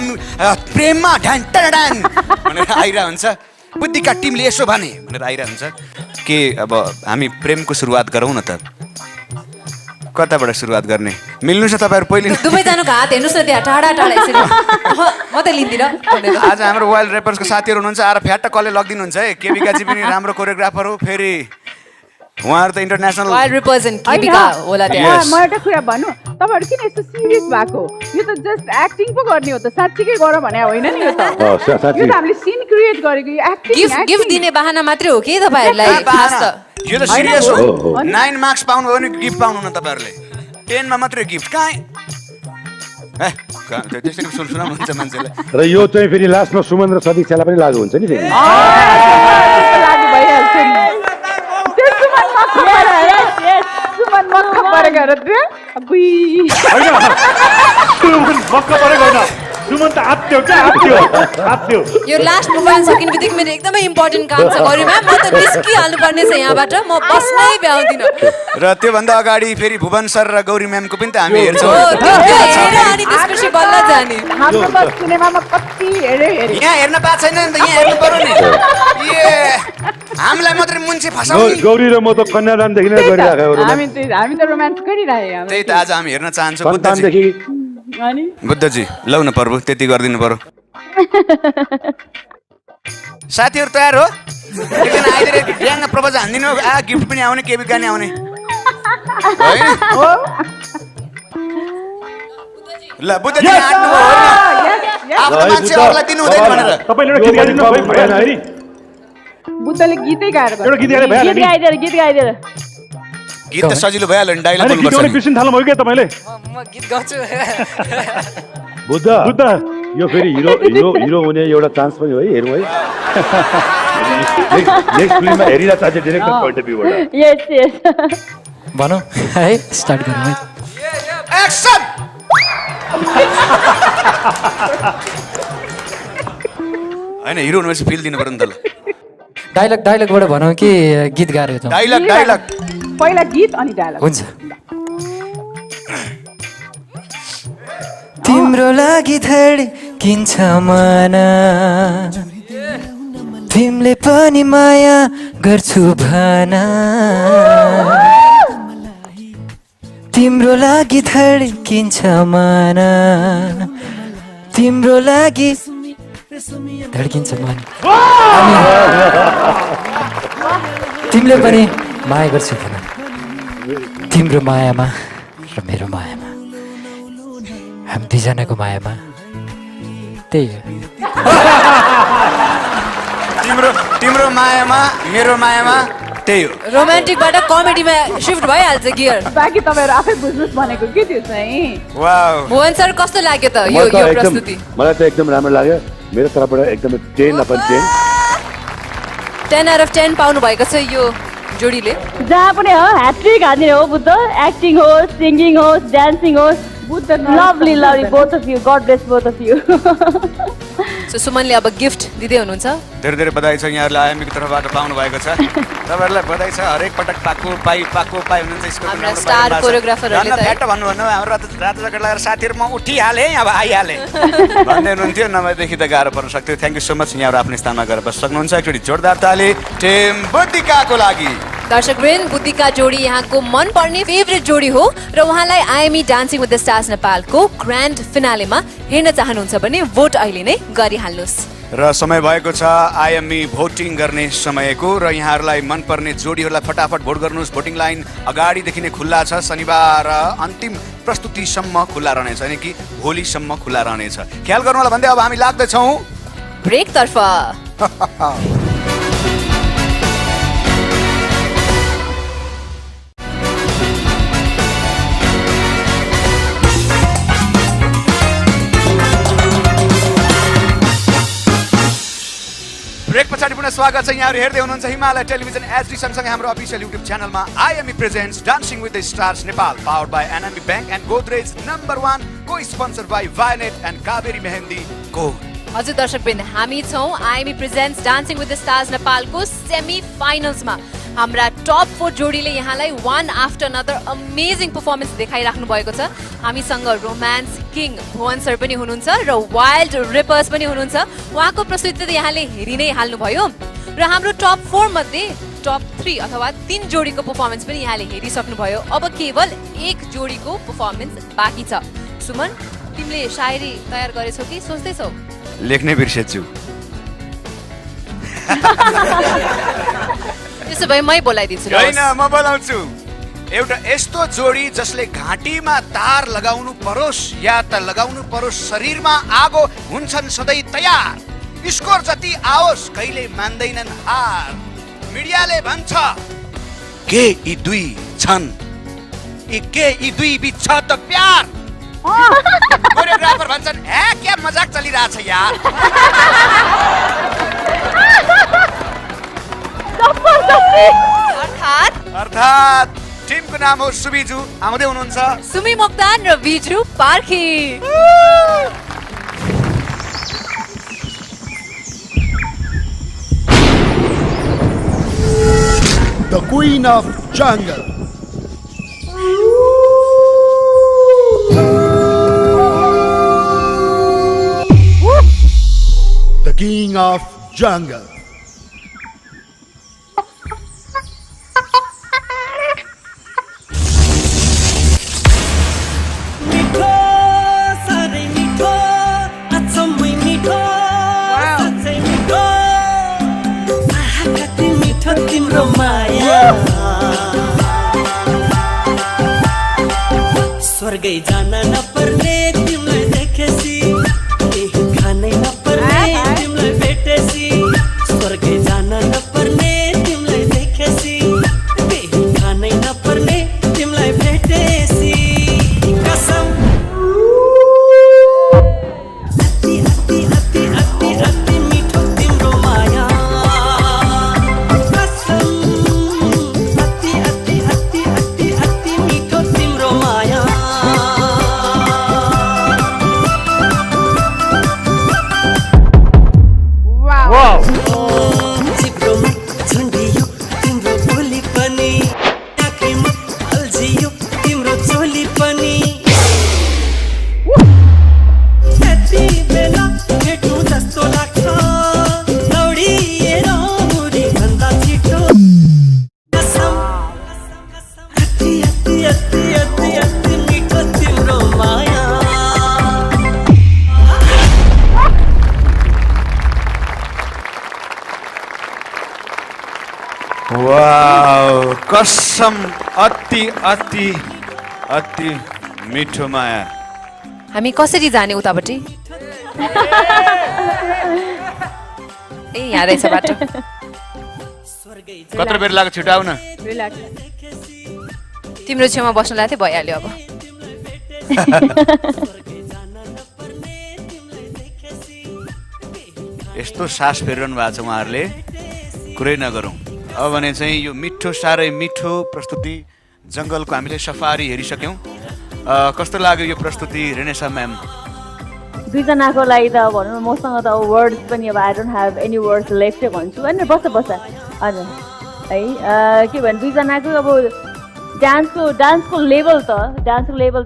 प्रेममा ढ्यान टडान भनेर आइरहन्छ बुद्धिका टिमले यसो भने भनेर आइरहन्छ के अब हामी प्रेमको सुरुवात गरौँ न त कताबाट सुरुवात गर्ने मिल्नु छ तपाईँहरू पहिले दुवैजनाको हात हेर्नुहोस् न त्यहाँ टाढा यसरी म त लिन्दिनँ आज हाम्रो वाइल्ड ऱ्यापर्सको साथीहरू हुनुहुन्छ आएर फ्याट्ट कसले लगिदिनुहुन्छ है केबीकाजी पनि राम्रो कोरियोग्राफर हो फेरि उहाँहरू त इन्टरनेसनल वाइल्ड रिप्रेजेन्ट केबीका होला त्यहाँ म एउटा कुरा भन्नु तपाईहरु किन यस्तो सिरियस भएको यो त जस्ट एक्टिङ पो गर्ने हो त साच्चीकै गर भने होइन नि यो त यो त हामीले सिन क्रिएट गरेको यो एक्टिङ गिफ्ट दिने बहाना मात्रै हो के तपाईहरुलाई खास त यो त सिरियस हो 9 मार्क्स पाउनु हो भने गिफ्ट पाउनु न तपाईहरुले 10 मा मात्रै गिफ्ट काहे त्यसरी सुना हुन्छ मान्छेले र यो चाहिँ फेरि लास्टमा सुमन र सदीक्षालाई पनि लागु हुन्छ नि फेरि लागु भइहाल्छ नि सुमन मक्ख परेको र त्यो अबुई सुमन मक्ख परेको होइन सुमन त आत्यो यो लास्ट मोमेन्ट सकिन बित्तिकै मेरो एकदमै इम्पोर्टेन्ट काम छ गरिमा म त निस्किहाल्नु पर्ने छ यहाँबाट म बस्नै भ्याउँदिन र त्यो भन्दा अगाडि फेरि भुवन सर र गौरी म्यामको पनि त हामी हेर्छौँ अनि त्यसपछि बल्ल जाने हाम्रो बस सिनेमामा कति हेरे यहाँ हेर्न पाएको छैन नि त यहाँ हेर्नु पर्यो नि ए हामीलाई मात्रै मुन्छे फसाउने गौरी र म त कन्यादानदेखि नै गरिराखेको हामी त रोमान्स गरिरहेको त्यही त आज हामी हेर्न चाहन्छौँ बुद्धजी लौ न प्रभु त्यति गरिदिनु पर्यो साथीहरू तयार हो एकजना आइदिएर ड्याङ्ग प्रपोज हानिदिनु गिफ्ट पनि आउने केबीका नि आउने ल बुद्धजी आट्नु हो आफ्नो मान्छे अरूलाई दिनु हुँदैन भनेर तपाईले एउटा गीत गाइदिनु भयो बुद्धले गीतै गाएर एउटा गीत गाएर भइहाल्यो नि। गीत गाइदिएर गीत त सजिलो भइहाल्यो नि डाइलग होइन, गीत गाउने बिर्सिन थाल्नुभयो क्या तपाईँले? म गीत गाउँछु बुद्ध यो फेरि हिरो हुने एउटा चान्स पनि हो है, हेरौँ है। नेक्स्ट फिल्ममा हेरिरहेको छ डिरेक्टर पोइन्ट अफ भ्यूबाट। यस भनौँ है, स्टार्ट गरौँ है। एक्सन होइन हिरो हुनुपर्छ फिल दिनु पर्यो नि त ल। डाइलगबाट भनौँ कि गीत गाएर जाउँ? डाइलग पहिला गीत अनि डायलग हुन्छ। तिम्रो लागि धड्किन्छ मन, तिमीले पनि माया गर्छु भन, तिम्रो लागि धड्किन्छ मन, तिम्रो लागि धड्किन्छ मन, तिमीले पनि माया गर्छु भन, तिम्रो मायामा र मेरो मायामा, हामी दुईजनाको मायामा त्यही हो। तिम्रो मायामा मेरो मायामा त्यही हो। रोमान्टिकबाट कमेडीमा शिफ्ट भइहाल्छ गियर। बाँकी तपाईँहरू आफै बुझ्नुहोस् भनेको के त्यो चाहिँ। वाउ भुवन सर कस्तो लाग्यो त यो प्रस्तुति? मलाई त एकदम राम्रो लाग्यो, मेरो तर्फबाट एकदमै 10 अपन 10। 10 आउट अफ 10 पाउनु भएको छ यो जोडीले। जहाँ पनि हो ह्याट्रिक हान्दिने हो बुद्ध, एक्टिङ होस्, सिङ्गिङ होस्, डान्सिङ होस्, Buddha lovely both of you, God bless both of you. So सुमनले अब गिफ्ट दिँदै हुनुहुन्छ। धेरै बधाई छ यहाँहरूलाई आइएमबीको तर्फबाट पाउनु भएको छ। तपाईँहरूलाई बधाई छ, हरेक पटक पाको पाइ हुनुहुन्छ। यसको हाम्रा स्टार कोरियोग्राफरहरूले त फ्याट भन्नु हाम्रो रातो ज्याकेट लगाएर साथीहरू म उठिहालेँ अब आइहालेँ भन्दै हुनुहुन्थ्यो, नभएदेखि त गाह्रो पर्न सक्थ्यो। थ्याङ्क यू सो मच, यहाँहरू आफ्नो स्थानमा गएर बस्न सक्नुहुन्छ। एकचोटि जोरदार ताली टिम बुद्धिकाको लागि। दर्शकवृन्द, बुद्धिका जोडी यहाँको मनपर्ने फेभरेट जोडी हो र उहाँलाई IME dancing with the stars नेपालको ग्रान्ड फिनालेमा हेर्न चाहनुहुन्छ भने भोट अहिले नै गरिहाल्नुहोस्। र समय भएको छ आइएमई भोटिङ गर्ने समयको, र यहाँहरूलाई मनपर्ने जोडीहरूलाई फटाफट भोट गर्नुहोस्। भोटिङ लाइन अगाडिदेखि नै खुल्ला छ, शनिबार अन्तिम प्रस्तुतिसम्म खुल्ला रहनेछ, यानि कि भोलिसम्म खुल्ला रहनेछ। ख्याल गर्नु होला भन्दै अब हामी लाग्दैछौँ ब्रेकतर्फ। ब्रेक पछाडि पुनः स्वागत छ। यहाँहरू हेर्दै हुनुहुन्छ हिमालय टेलिभिजन एचडी, सँगसँगै हाम्रो अफिसियल युट्युब च्यानलमा IME presents dancing with the stars Nepal, powered by NMB bank and Godrej number 1, को स्पोन्सर बाई वायनेट एन्ड कावेरी मेहन्दी को। हजुर दर्शकवृन्द, हामी छौँ IME presents dancing with the stars नेपालको सेमी फाइनल्समा। हाम्रा टप 4 जोडीले यहाँलाई one after another amazing performance देखाइराख्नु भएको छ। हामीसँग रोमान्स किङ भुवन सर पनि हुनुहुन्छ र वाइल्ड रिपर्स पनि हुनुहुन्छ। उहाँको प्रस्तुति त यहाँले हेरि नै हाल्नुभयो र हाम्रो टप 4 मध्ये टप 3 अथवा 3 जोडीको पर्फर्मेन्स पनि यहाँले हेरिसक्नुभयो। अब केवल एक जोडीको पर्फर्मेन्स बाँकी छ। सुमन, तिमीले शायरी तयार गरेछौ कि सोच्दैछौ? लेख्नै बिर्सेछु। त्यसो भए मै बोलाइदिन्छु। होइन, म बोलाउँछु। एउटा यस्तो जोडी जसले घाँटीमा तार लगाउनु परोस् या त लगाउनु परोस् शरीरमा आगो, हुन्छन् सधैँ तयार। स्कोर जति आओस् कहिले मान्दैनन् हार। मिडियाले भन्छ के यी दुई छन्, के यी दुई बिच छ त प्यार। कोरियोग्राफर भन्छन् ए क्या मजाक चलिरहेछ यार। अर्थात् टिमको नाम हो सुबिजु, आउँदै हुनुहुन्छ सुमी मोक्तान र बिजु पार्खी। The Queen of Jungle. The King of Jungle. स्वर्गै जान नपर्ने तिमीलाई देखेसी, केही खानै नपर्ने तिमीलाई भेटेसी। स्वर्गै जान नपर्ने वाउ कसम अति अति अति मिठो माया। हामी कसरी जाने उतापट्टि? ए यहाँ रहेछ बाटो। कत्रो बेर लाग्यो छिटो आउ न। तिम्रो छेउमा बस्न लाग्यो भइहाल्यो अब। यस्तो सास फेरिरहनु भएको छ उहाँहरूले कुरै नगरौँ। अब भने चाहिँ यो मिठो साह्रै मिठो प्रस्तुति जङ्गलको हामीले सफारी हेरिसक्यौँ। कस्तो लाग्यो यो प्रस्तुति रेनेसा म्याम? दुईजनाको लागि त भनौँ मसँग त अब वर्ड्स पनि अब I don't have any words लेफ्टै भन्छु होइन। बस हजुर है के भन्नु दुईजनाको अब डान्सको लेभल त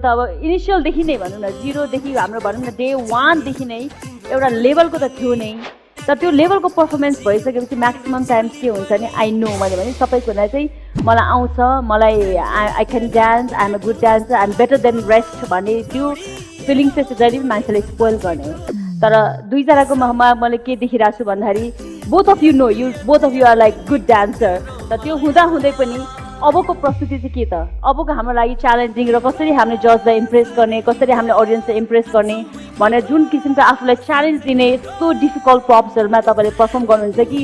अब इनिसियलदेखि नै भनौँ न 0देखि हाम्रो भनौँ न डे 1देखि नै एउटा लेभलको त थियो नै। तर त्यो लेभलको पर्फर्मेन्स भइसकेपछि म्याक्सिमम् टाइम्स के हुन्छ नि आई नो मैले भने सबै कुरा चाहिँ मलाई आउँछ, मलाई I can dance, I am a good dancer, I am better than rest भन्ने त्यो फिलिङ्स चाहिँ जहिले पनि मान्छेले स्पोइल गर्ने हो। तर दुईजनाको मैले के देखिरहेको छु भन्दाखेरि both of you know both of you are like good dancer. तर त्यो हुँदै पनि अबको प्रस्तुति चाहिँ के त अबको हाम्रो लागि च्यालेन्जिङ र कसरी हामीले जजलाई इम्प्रेस गर्ने, कसरी हामीले अडियन्सलाई इम्प्रेस गर्ने भनेर जुन किसिमको आफूलाई च्यालेन्ज दिने यस्तो डिफिकल्ट प्रप्सहरूमा तपाईँले पर्फर्म गर्नुहुन्छ कि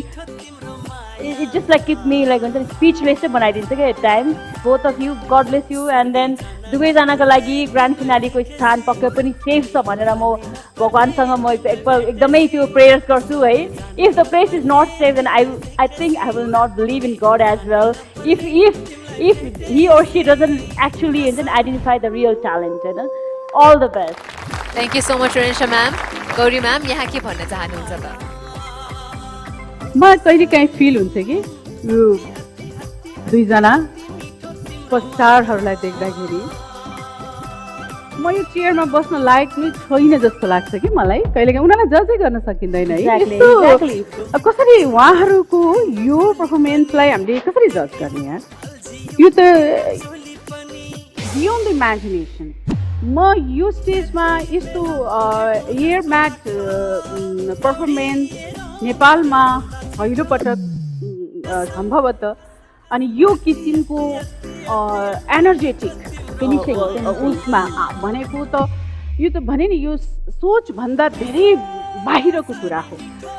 it just like keep me like हुन्छ नि स्पिचलेस चाहिँ बनाइदिन्छ क्या at time. Both of you God bless you and then दुवैजनाको लागि ग्रान्ड फिनालीको स्थान पक्कै पनि सेफ छ भनेर म भगवान्सँग म एकदमै त्यो प्रेयर्स गर्छु है। If the place is not safe then I think I will not believe in god as well if he or she doesn't actually identify the real talent होइन। all the best. Thank you so much Renesa ma'am. Gauri ma'am यहाँ के भन्न चाहनुहुन्छ त? मलाई कहिले काहीँ feel हुन्छ कि यो दुईजना स्टारहरूलाई देख्दाखेरि म यो चेयरमा बस्न लायक नै छैन जस्तो लाग्छ कि मलाई। कहिलेकाहीँ उनीहरूलाई जजै गर्न सकिँदैन है। कसरी उहाँहरूको यो पर्फर्मेन्सलाई हामीले कसरी जज गर्ने यार? यो त बियोन्ड द इमेजिनेसन। म यो स्टेजमा यस्तो एयर म्याट पर्फर्मेन्स नेपालमा पहिलोपटक सम्भवतः अनि यो किसिमको एनर्जेटिक फिनिसिङ उसमा भनेको त यो त भने नि यो सोचभन्दा धेरै बाहिरको कुरा हो।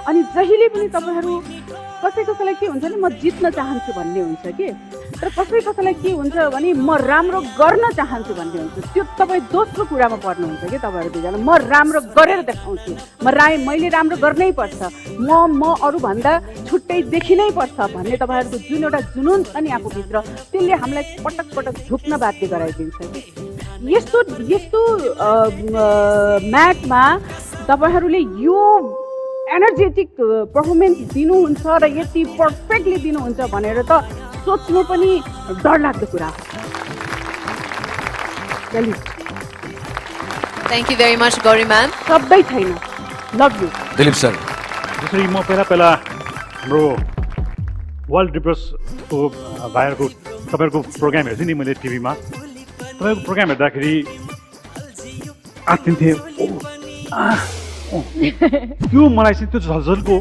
अनि जहिले पनि तपाईँहरू कसैलाई के हुन्छ नि म जित्न चाहन्छु भन्ने हुन्छ कि, तर कसैलाई के हुन्छ भने म राम्रो गर्न चाहन्छु भन्ने हुन्छ। त्यो तपाईँ दोस्रो कुरामा पर्नुहुन्छ कि तपाईँहरू दुईजना म राम्रो गरेर देखाउँछु, मैले राम्रो गर्नै पर्छ, म अरूभन्दा छुट्टै देखिनै पर्छ भन्ने तपाईँहरूको जुन एउटा जुनुन छ नि आफूभित्र त्यसले हामीलाई पटक पटक झुक्न बाध्य गराइदिन्छ कि। यस्तो म्याचमा तपाईँहरूले यो एनर्जेटिक पर्फर्मेन्स दिनुहुन्छ र यति पर्फेक्टली दिनुहुन्छ भनेर त सोच्नु पनि डरलाग्दो कुरा हो। Thank you very much Gauri ma'am. शब्दै छैन। Love you Dilip sir. जसरी म पहिला हाम्रो वर्ल्ड रिपर्सको भाइहरूको तपाईँहरूको प्रोग्राम हेर्थेँ नि मैले टिभीमा। तपाईँको प्रोग्राम हेर्दाखेरि आत्तिन्थेँ त्यो मलाई चाहिँ त्यो झलझलको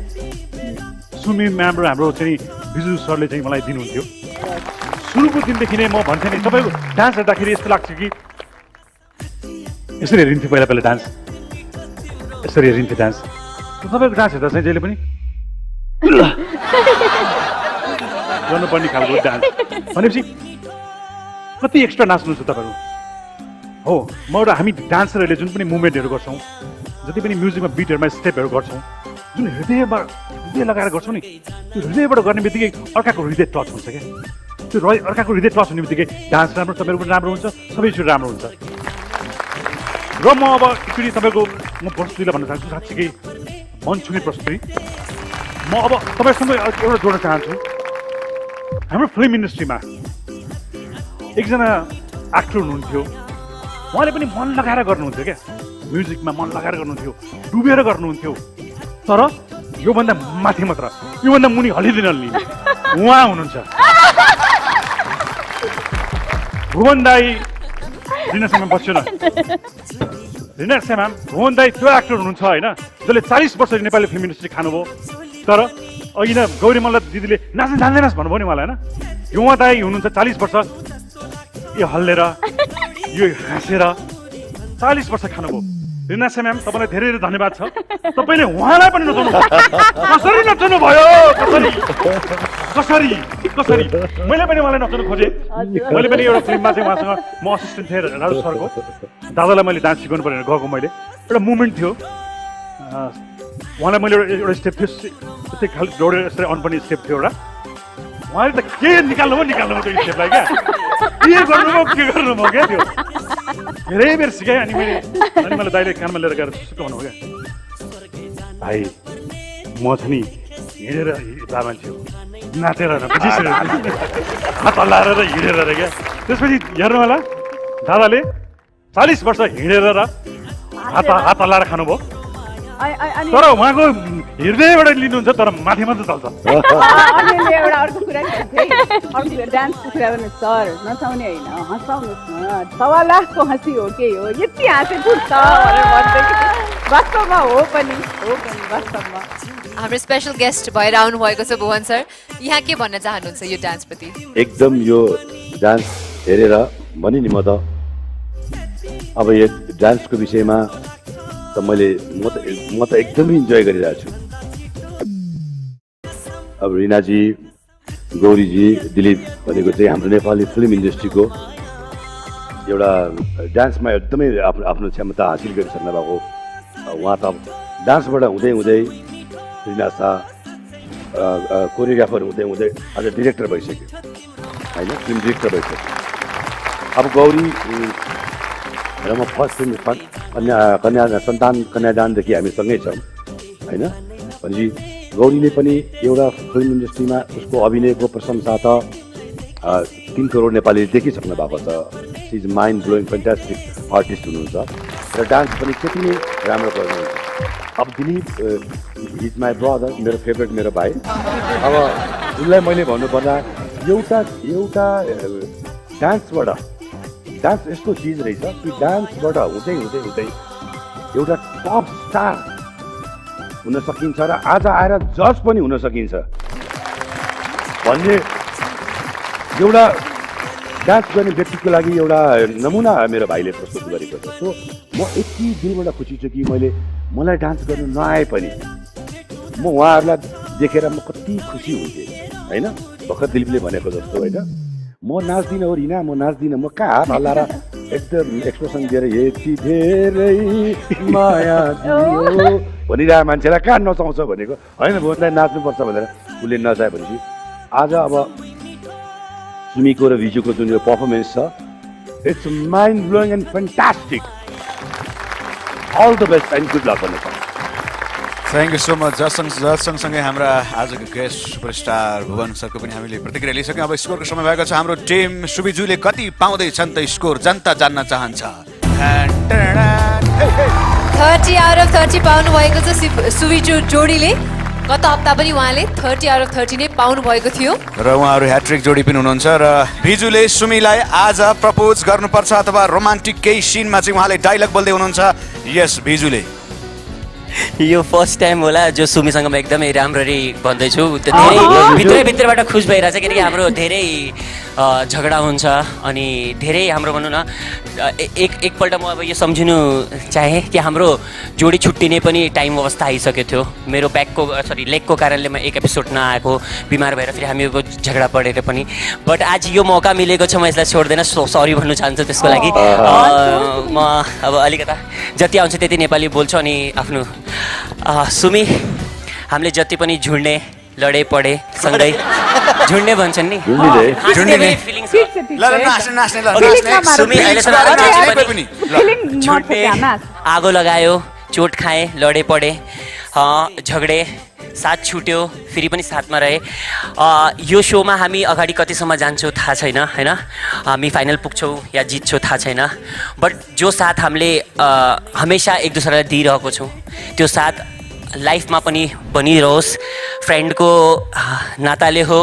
सुमी म्याम र हाम्रो चाहिँ बिजु सरले चाहिँ मलाई दिनुहुन्थ्यो। सुरुको दिनदेखि नै म भन्थेँ नि तपाईँको डान्स हेर्दाखेरि यस्तो लाग्छ कि यसरी हेरिन्थ्यो पहिला डान्स, यसरी हेरिन्थ्यो डान्स। तपाईँको डान्स हेर्दा चाहिँ जहिले पनि गर्नुपर्ने खालको डान्स भनेपछि कति एक्स्ट्रा नाच्नुहुन्छ तपाईँहरू हो। म एउटा हामी डान्सरहरूले जुन पनि मुभमेन्टहरू गर्छौँ, जति पनि म्युजिकमा बिटहरूमा स्टेपहरू गर्छौँ, जुन हृदय लगाएर गर्छौँ नि, त्यो हृदयबाट गर्ने बित्तिकै अर्काको हृदय टच हुन्छ क्या। त्यो अर्काको हृदय टच हुने बित्तिकै डान्स राम्रो, तपाईँहरू पनि राम्रो हुन्छ, सबै चिज राम्रो हुन्छ। र म अब एकचोटि तपाईँको म प्रस्तुतिलाई भन्न चाहन्छु, साँच्चीकै मन छुने प्रस्तुति। म अब तपाईँसँग एउटा जोड्न चाहन्छु। हाम्रो फिल्म इन्डस्ट्रीमा एकजना एक्टर हुनुहुन्थ्यो, उहाँले पनि मन लगाएर गर्नुहुन्थ्यो क्या, म्युजिकमा मन लगाएर गर्नुहुन्थ्यो, डुबेर गर्नुहुन्थ्यो। तर योभन्दा माथि मात्र, योभन्दा मुनि हलिँदैन नि उहाँ हुनुहुन्छ। भुवन दाई रिनासँग बस्यो न, रिनासँग भुवन दाई त्यो एक्टर हुनुहुन्छ होइन, जसले 40 वर्ष नेपाली फिल्म इन्डस्ट्री खानुभयो। तर अघि न गौरी मल्ल दिदीले नाच्न जान्दैनस् भन्नुभयो नि मलाई होइन युवा दाई हुनुहुन्छ 40 वर्ष यो हल्लेर यो हाँसेर 40 वर्ष खानुभयो रिनासा म्याम तपाईँलाई धेरै धेरै धन्यवाद छ तपाईँले उहाँलाई पनि नचाउनु कसरी नचाउनु भयो कसरी कसरी कसरी मैले पनि उहाँलाई नचाउनु खोजेँ मैले पनि एउटा फिल्ममा चाहिँ उहाँसँग म असिस्टेन्ट थिएँ राजु सरको दादालाई मैले डान्स सिकाउनु पऱ्यो गएको मैले एउटा मुभमेन्ट थियो उहाँलाई मैले एउटा स्टेप थियो त्यस्तै खालि दौडेर यसरी अन पनि स्टेप थियो एउटा उहाँले त के निकाल्नुभयो त्यो स्टेपलाई क्या के गर्नुभयो क्या त्यो धेरै बेर सिकाएँ अनि मैले दाइले कानमा लिएर गएर सिकाउनु हो क्या भाइ म छ नि हिँडेर हिँड्दा मान्छे हो नाचेर हात हल्लाएर र हिँडेर क्या त्यसपछि हेर्नु होला दादाले 40 वर्ष हिँडेर र हात हल्लाएर खानुभयो तर उहाँको हृदयबाट लिनुहुन्छ तर माथि मात्र चल्छ एउटा अर्को कुरा अर्को डान्सको कुरा गर्ने सर नचाउने होइन हँसाउनुहोस् न 1.5 लाखको हँसी हो के हो यति हाँसे फुट्छ वास्तवमा हो पनि वास्तवमा हाम्रो स्पेशल गेस्ट भएर आउनु भएको छ भुवन सर यहाँ के भन्न चाहनुहुन्छ यो डान्सप्रति एकदम यो डान्स हेरेर भने नि म त अब यो डान्सको विषयमा त म त एकदमै इन्जोय गरिरहेको छु अब रिनाजी गौरीजी दिलीप भनेको चाहिँ हाम्रो नेपाली फिल्म इन्डस्ट्रीको एउटा डान्समा एकदमै आफ्नो क्षमता हासिल गरिसक्नु भएको उहाँ त डान्सबाट हुँदै हुँदै रिनासा कोरियोग्राफर हुँदै हुँदै आज डिरेक्टर भइसक्यो होइन फिल्म डिरेक्टर भइसक्यो अब गौरी र म फर्स्ट फिल्म कन्यादानदेखि हामी सँगै छौँ होइन भनेपछि गौरीले पनि एउटा फिल्म इन्डस्ट्रीमा उसको अभिनयको प्रशंसा त 3 करोड नेपालीले देखिसक्नु भएको छ she is mind blowing fantastic artist हुनुहुन्छ र डान्स पनि त्यति नै राम्रो गर्नुहुन्छ अब दिलीप हिज माई ब्रदर मेरो फेभरेट मेरो भाइ अब उसलाई मैले भन्नुपर्दा एउटा डान्स यस्तो चिज रहेछ कि डान्सबाट हुँदै हुँदै हुँदै एउटा टप स्टार हुन सकिन्छ र आज आएर जज पनि हुन सकिन्छ भन्ने एउटा डान्स गर्ने व्यक्तिको लागि एउटा नमुना मेरो भाइले प्रस्तुत गरेको छ सो म यति दिनबाट खुसी छु कि मलाई डान्स गर्नु नआए पनि म उहाँहरूलाई देखेर म कति खुसी हुन्थेँ होइन भर्खर दिलीपले भनेको जस्तो होइन म नाच्दिनँ हो रिना म नाच्दिनँ म कहाँ हात हल्लाएर एकदम एक्सप्रेसन दिएर यति धेरै माया दियो भनिरहेको मान्छेलाई कहाँ नचाउँछ भनेको होइन भोटलाई नाच्नुपर्छ भनेर उसले नचाहे भनेपछि आज अब सुमीको र भिजुको जुन यो पर्फर्मेन्स छ it's mind blowing and fantastic all the best and good luck भन्नु थ्याङ्क यू सो मच सँगसँगै हाम्रा आजको गेस्ट सुपरस्टार भुवन सरको पनि हामीले प्रतिक्रिया लिइसक्यौँ अब स्कोरको समय भएको छ हाम्रो टिम सुबिजुले कति पाउँदैछन् त स्कोर जनता जान्न चाहन्छ 30 out of 30 पाउनु भएको छ सुबिजु जोडीले गत हप्ता पनि उहाँले 30 out of 30 नै पाउनु भएको थियो र उहाँहरू ह्याट्रिक जोडी पनि हुनुहुन्छ र भिजुले सुमीलाई आज प्रपोज गर्नुपर्छ अथवा रोमान्टिक केही सिनमा चाहिँ उहाँले डायलग बोल्दै हुनुहुन्छ यस भिजुले यो फर्स्ट टाइम होला जो सुमीसँग म एकदमै राम्ररी भन्दैछु धेरै भित्रबाट खुस भइरहेछ किनकि हाम्रो धेरै झगडा हुन्छ अनि धेरै हाम्रो भनौँ न एकपल्ट म अब यो सम्झिनु चाहेँ कि हाम्रो जोडी छुट्टिने पनि टाइम अवस्था आइसकेको थियो मेरो लेगको कारणले म एक एपिसोड नआएको बिमार भएर फेरि हामीको झगडा परेर पनि बट आज यो मौका मिलेको छ म यसलाई छोड्दैन सरी भन्नु चाहन्छु त्यसको लागि म अब अलिकता जति आउँछ त्यति नेपाली बोल्छु अनि आफ्नो सुमी हामीले जति पनि झुन्डे लडे पढे सँगै झुन्डे भन्छन् नि आगो लगायो चोट खाएँ लडे पढे झगडे साथ छुट्यो फेरि पनि साथमा रहे यो सोमा हामी अगाडि कतिसम्म जान्छौँ थाहा छैन होइन हामी फाइनल पुग्छौँ या जित्छौँ थाहा छैन बट जो साथ हामीले हमेसा एक दुसरालाई दिइरहेको छौँ त्यो साथ लाइफमा पनि बनिरहोस् फ्रेन्डको नाताले हो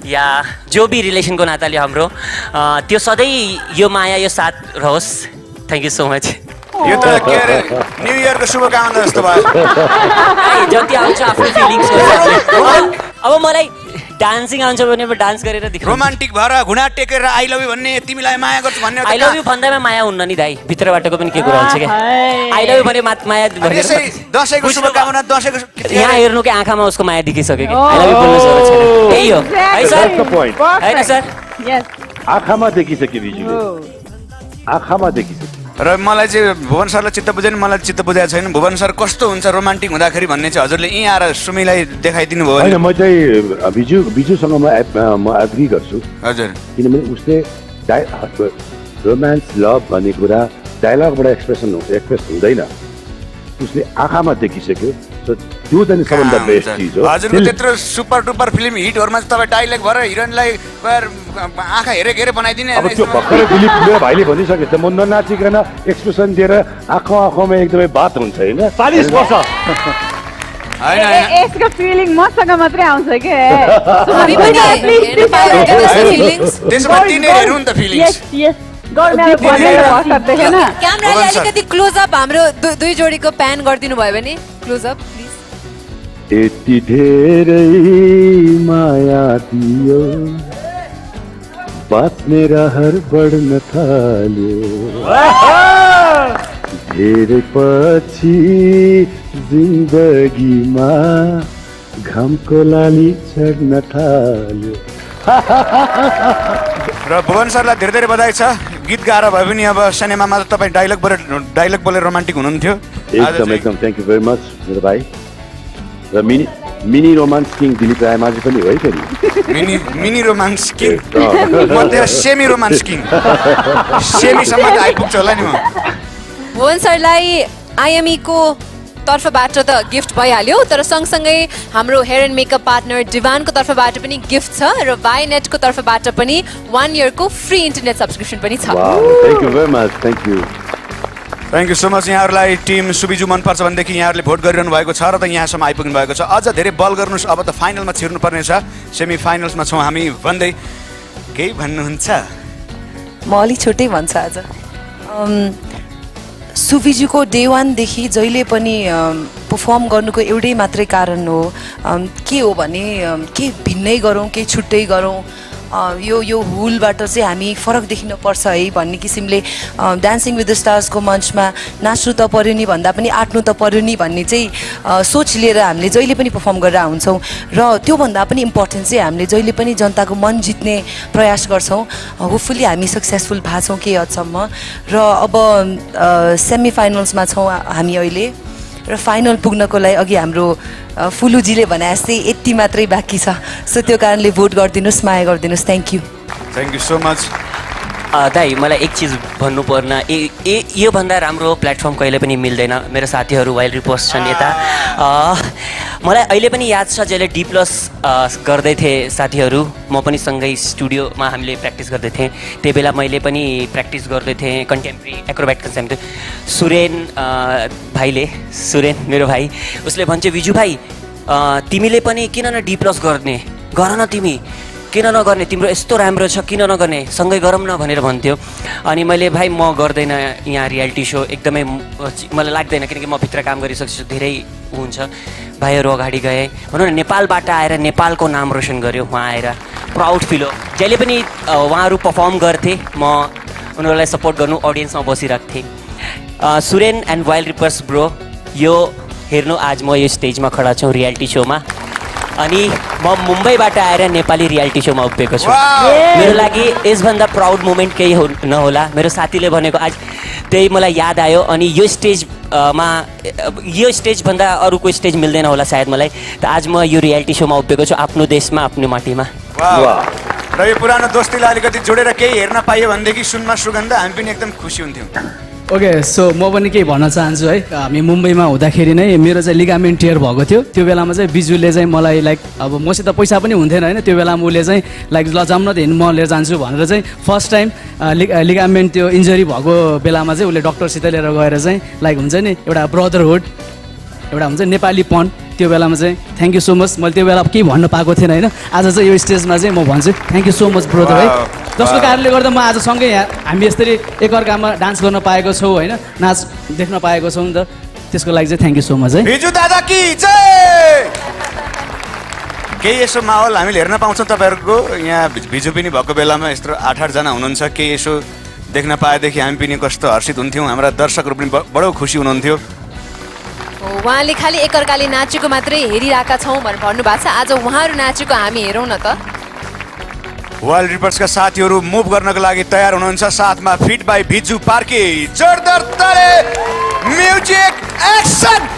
या जो भी रिलेसनको नाताले हाम्रो त्यो सधैँ यो माया यो साथ रहोस् थ्याङ्क यू सो मच यो त के अरे न्यू इयरको शुभकामना जस्तो भयो जति आउँछ आफ्नो फिलिङ्स अब मलाई डान्सिङ आउँछ भने म डान्स गरेर देखाउँछु रोमान्टिक भएर घुँडा टेकेर आई लभ यु भन्ने तिमीलाई माया गर्छु भन्ने आई लभ यु भन्दैमा माया हुन्न नि दाइ भित्रबाटको पनि के कुरा हुन्छ क्या आई लभ यु भने माया यसै दसैँको शुभकामना दसैँको यहाँ हेर्नु कि आँखामा उसको माया देखिसक्यो कि आई लभ यु बोल्नु जरुरत छैन त्यही हो है सर हैन सर आँखामा देखिसक्यो बिजुले आँखामा देखिसक्यो र मलाई चाहिँ भुवन सरलाई चित्त बुझेन मलाई चित्त बुझाएको छैन भुवन सर कस्तो हुन्छ रोमान्टिक हुँदाखेरि भन्ने चाहिँ हजुरले यहीँ आएर सुमीलाई देखाइदिनु भयो होइन म चाहिँ बिजुसँग म एग्री गर्छु हजुर किनभने उसले रोमान्स लभ भन्ने कुरा डायलगबाट एक्सप्रेस हुँदैन उसले आँखामा देखिसक्यो त्यो चाहिँ सबभन्दा बेस्ट चिज हो हजुरको त्यत्रो सुपर डुपर फिल्म हिटहरुमा चाहिँ तपाईँ डाइलेक्ट भएर हिरोइनलाई आँखा हेरे बनाइदिने अब त्यो भर्खरै दिलीप मेरो भाइले भनिसके त म ननाचिकन एक्सप्रेसन दिएर आँखामा एकदमै बात हुन्छ होइन 40 वर्ष यसको फिलिङ मसँग मात्रै आउँछ के त्यसमा तिनीहरू हेर्नु नि त फिलिङ्स क्यामेराले अलिकति क्लोज अप हाम्रो दुई जोडीको प्यान गरिदिनु भयो भने क्लोज अप प्लिज यति धेरै माया दियो बाँच्ने रहर बढ्न थाल्यो धेरै पछि जिन्दगीमा घामको लाली चढ्न थाल्यो र भुवन सरलाई धेरै धेरै बधाई छ गीत गाएर भए पनि अब सिनेमामा त तपाईँ डाइलग बोलेर रोमान्टिक हुनुहुन्थ्यो एकदम थ्याङ्क यू भेरी मच मेरो भाइ र mini romance king Dilip Raimajhi पनि हो है फेरि मिनी रोमान्स किङ म त्यहाँ सेमी रोमान्स किङ सेमीसम्म आइपुग्छ होला नि म भुवन सरलाई आइएमई को तर्फबाट त गिफ्ट भइहाल्यो तर सँगसँगै हाम्रो हेयर एन्ड मेकअप पार्टनर डिभानको तर्फबाट पनि गिफ्ट छ र वाइनेटको तर्फबाट पनि 1 इयरको फ्री इन्टरनेट सब्सक्रिप्सन पनि छ thank you very much thank you so much यहाँहरूलाई टिम सुबिजु मनपर्छ भनेदेखि यहाँहरूले भोट गरिरहनु भएको छ र त यहाँसम्म आइपुग्नु भएको छ अझ धेरै बल गर्नुहोस् अब त फाइनलमा छिर्नु पर्ने छ सेमी फाइनल्समा छौँ हामी भन्दै केही भन्नुहुन्छ म अलि छुट्टै भन्छ आज सुविजुको डे 1 देखि जहिले पनि पर्फर्म गर्नुको एउटै मात्रै कारण हो के हो भने के भिन्नै गरौँ के छुट्टै गरौँ यो हुलबाट चाहिँ हामी फरक देखिन पर्छ है भन्ने किसिमले डान्सिङ विथ द स्टार्सको मञ्चमा नाच्नु त पर्यो नि भन्दा पनि आट्नु त पर्यो नि भन्ने चाहिँ सोच लिएर हामीले जहिले पनि पर्फर्म गरेर हुन्छौँ र त्योभन्दा पनि इम्पोर्टेन्ट चाहिँ हामीले जहिले पनि जनताको मन जित्ने प्रयास गर्छौँ होपफुली हामी सक्सेसफुल भएको छौँ केही हदसम्म र अब सेमी फाइनल्समा छौँ हामी अहिले र फाइनल पुग्नको लागि अघि हाम्रो फुलुजीले भने जस्तै यति मात्रै बाँकी छ सो त्यो कारणले भोट गरिदिनुहोस् माया गरिदिनुहोस् थ्याङ्क यू सो मच दाइ मलाई एक चिज भन्नुपर्न योभन्दा राम्रो प्लेटफर्म कहिले पनि मिल्दैन मेरो साथीहरू वाइल्ड रिपोर्ट्स छन् यता मलाई अहिले पनि याद छ जहिले D+ गर्दै थिएँ साथीहरू म पनि सँगै स्टुडियोमा हामीले प्र्याक्टिस गर्दै थिएँ त्यही बेला मैले पनि प्र्याक्टिस गर्दै थिएँ कन्टेम्पोरेरी एक्रोब्याट कन्सेप्ट सुरेन भाइले सुरेन मेरो भाइ उसले भन्छ विजु भाइ तिमीले पनि किन न D+ गर्ने गर न तिमी किन नगर्ने तिम्रो यस्तो राम्रो छ किन नगर्ने सँगै गरौँ न भनेर भन्थ्यो अनि मैले भाइ म गर्दैन यहाँ रियालिटी सो एकदमै मलाई लाग्दैन किनकि म भित्र काम गरिसकेछु धेरै हुन्छ भाइहरू अगाडि गए भनौँ न नेपालबाट आएर नेपालको नाम रोशन गर्यो उहाँ आएर प्राउड फिल हो जहिले पनि उहाँहरू पर्फर्म गर्थे म उनीहरूलाई सपोर्ट गर्नु अडियन्समा बसिरहेको थिएँ Suren and wild reapers bro यो हेर्नु आज म यो स्टेजमा खडा छु रियालिटी सोमा अनि म मुम्बईबाट आएर नेपाली रियालिटी सोमा उभिएको छु मेरो लागि यसभन्दा प्राउड मोमेन्ट केही नहोला मेरो साथीले भनेको आज त्यही मलाई याद आयो अनि यो स्टेजभन्दा अरूको स्टेज मिल्दैन होला सायद मलाई त आज म यो रियालिटी सोमा उभिएको छु आफ्नो देशमा आफ्नो माटीमा र यो पुरानो दोस्तीलाई अलिकति जोडेर केही हेर्न पाइयो भनेदेखि सुनमा सुगन्ध हामी पनि एकदम खुसी हुन्थ्यौँ ओके सो म पनि केही भन्न चाहन्छु है हामी मुम्बईमा हुँदाखेरि नै मेरो चाहिँ लिगामेन्ट टियर भएको थियो त्यो बेलामा चाहिँ बिजुले चाहिँ मलाई लाइक अब मसित पैसा पनि हुन्थेन होइन त्यो बेलामा उसले चाहिँ लाइक ल जाऊँ न त म लिएर जान्छु भनेर चाहिँ फर्स्ट टाइम लिगामेन्ट त्यो इन्जरी भएको बेलामा चाहिँ उसले डक्टरसित लिएर गएर चाहिँ लाइक हुन्छ नि एउटा ब्रदरहुड एउटा हुन्छ नेपालीपन त्यो बेलामा चाहिँ थ्याङ्क यू सो मच मैले त्यो बेला केही भन्न पाएको थिएन होइन आज चाहिँ यो स्टेजमा चाहिँ म भन्छु thank you so much brother है जसको कारणले गर्दा म आज सँगै यहाँ हामी यसरी एकअर्कामा डान्स गर्न पाएको छौँ होइन नाच देख्न पाएको छौँ नि त त्यसको लागि चाहिँ थ्याङ्क यू सो मच है बिजु दादा की जय केही यसो माहौल हामीले हेर्न पाउँछौँ तपाईँहरूको यहाँ भिजु पनि भएको बेलामा यस्तो 8-8 जना हुनुहुन्छ केही यसो देख्न पाएदेखि हामी पनि कस्तो हर्षित हुन्थ्यौँ हाम्रा दर्शकहरू पनि बडो खुसी हुनुहुन्थ्यो उहाँले खालि एकअर्काले नाचेको मात्रै हेरिरहेका छौँ भनेर भन्नुभएको छ आज उहाँहरू नाचेको हामी हेरौँ न त वाइल्ड रिपर्सका साथीहरू मुभ गर्नको लागि तयार हुनुहुन्छ साथमा फिट बाई भिजु पार्की जोरदार ताली म्युजिक एक्सन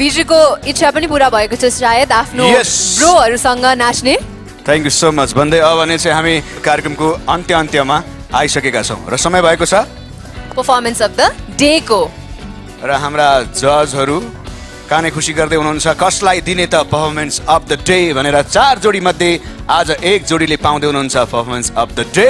भिजुको इच्छा पनि पुरा भएको छ सायद आफ्नो ब्रोहरूसँग नाच्ने थ्याङ्क यू सो मच भन्दै अब भने चाहिँ हामी कार्यक्रमको अन्त्यमा आइसकेका छौँ र समय भएको छ परफर्मेन्स अफ द डे को र हाम्रा जजहरू काने खुसी गर्दै हुनुहुन्छ कसलाई दिने त परफर्मेन्स अफ द डे भनेर 4 जोडी मध्ये आज 1 जोडीले पाउँदै हुनुहुन्छ परफर्मेन्स अफ द डे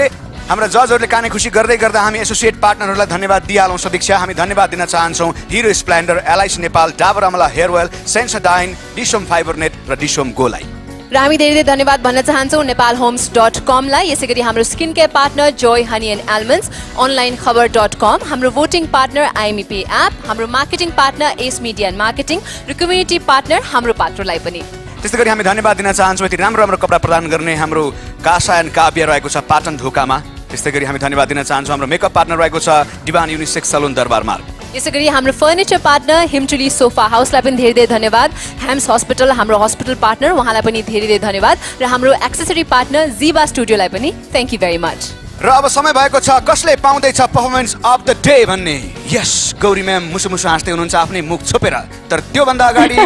हाम्रा जजहरूले काने खुसी गर्दै गर्दा हामी एसोसिएट पार्टनरहरूलाई धन्यवाद दिइहालौँ सदीक्षा हामी धन्यवाद दिन चाहन्छौँ Hero Splendor LIC Nepal Dabur Amla hair oil Sensodyne DishHome fibre net र डिसोम गोलाई र हामी धेरै धन्यवाद भन्न चाहन्छौँ nepalhomes.com लाई यसै गरी हाम्रो skin care partner Joy honey and almonds online खबर.com हाम्रो भोटिङ पार्टनर आइएमपी एप हाम्रो marketing partner S media and marketing र कम्युनिटी पार्टनर हाम्रो पात्रोलाई पनि त्यस्तै गरी हामी धन्यवाद दिन चाहन्छौँ यति राम्रो राम्रो कपडा प्रदान गर्ने हाम्रो कासा एन्ड काव्य रहेको छ पाटन धोकामा त्यस्तै गरी हामी धन्यवाद दिन चाहन्छौँ हाम्रो मेकअप पार्टनर रहेको छ डिभान युनिसेक्स सलुन दरबार मार्ग यसै गरी हाम्रो फर्निचर पार्टनर हिमचुली सोफा हाउसलाई पनि धेरै धेरै धन्यवाद हेम्स हस्पिटल हाम्रो हस्पिटल पार्टनर उहाँलाई पनि धेरै धेरै धन्यवाद र हाम्रो एक्सेसरी पार्टनर जीवा स्टुडियोलाई पनि थ्याङ्क यू भेरी मच र अब समय भएको छ कसले पाउँदैछ परफर्मेन्स अफ द डे भन्ने यस गौरी म्याम मुसु मुसु हाँस्दै हुनुहुन्छ आफ्नै मुख छोपेर तर त्योभन्दा अगाडि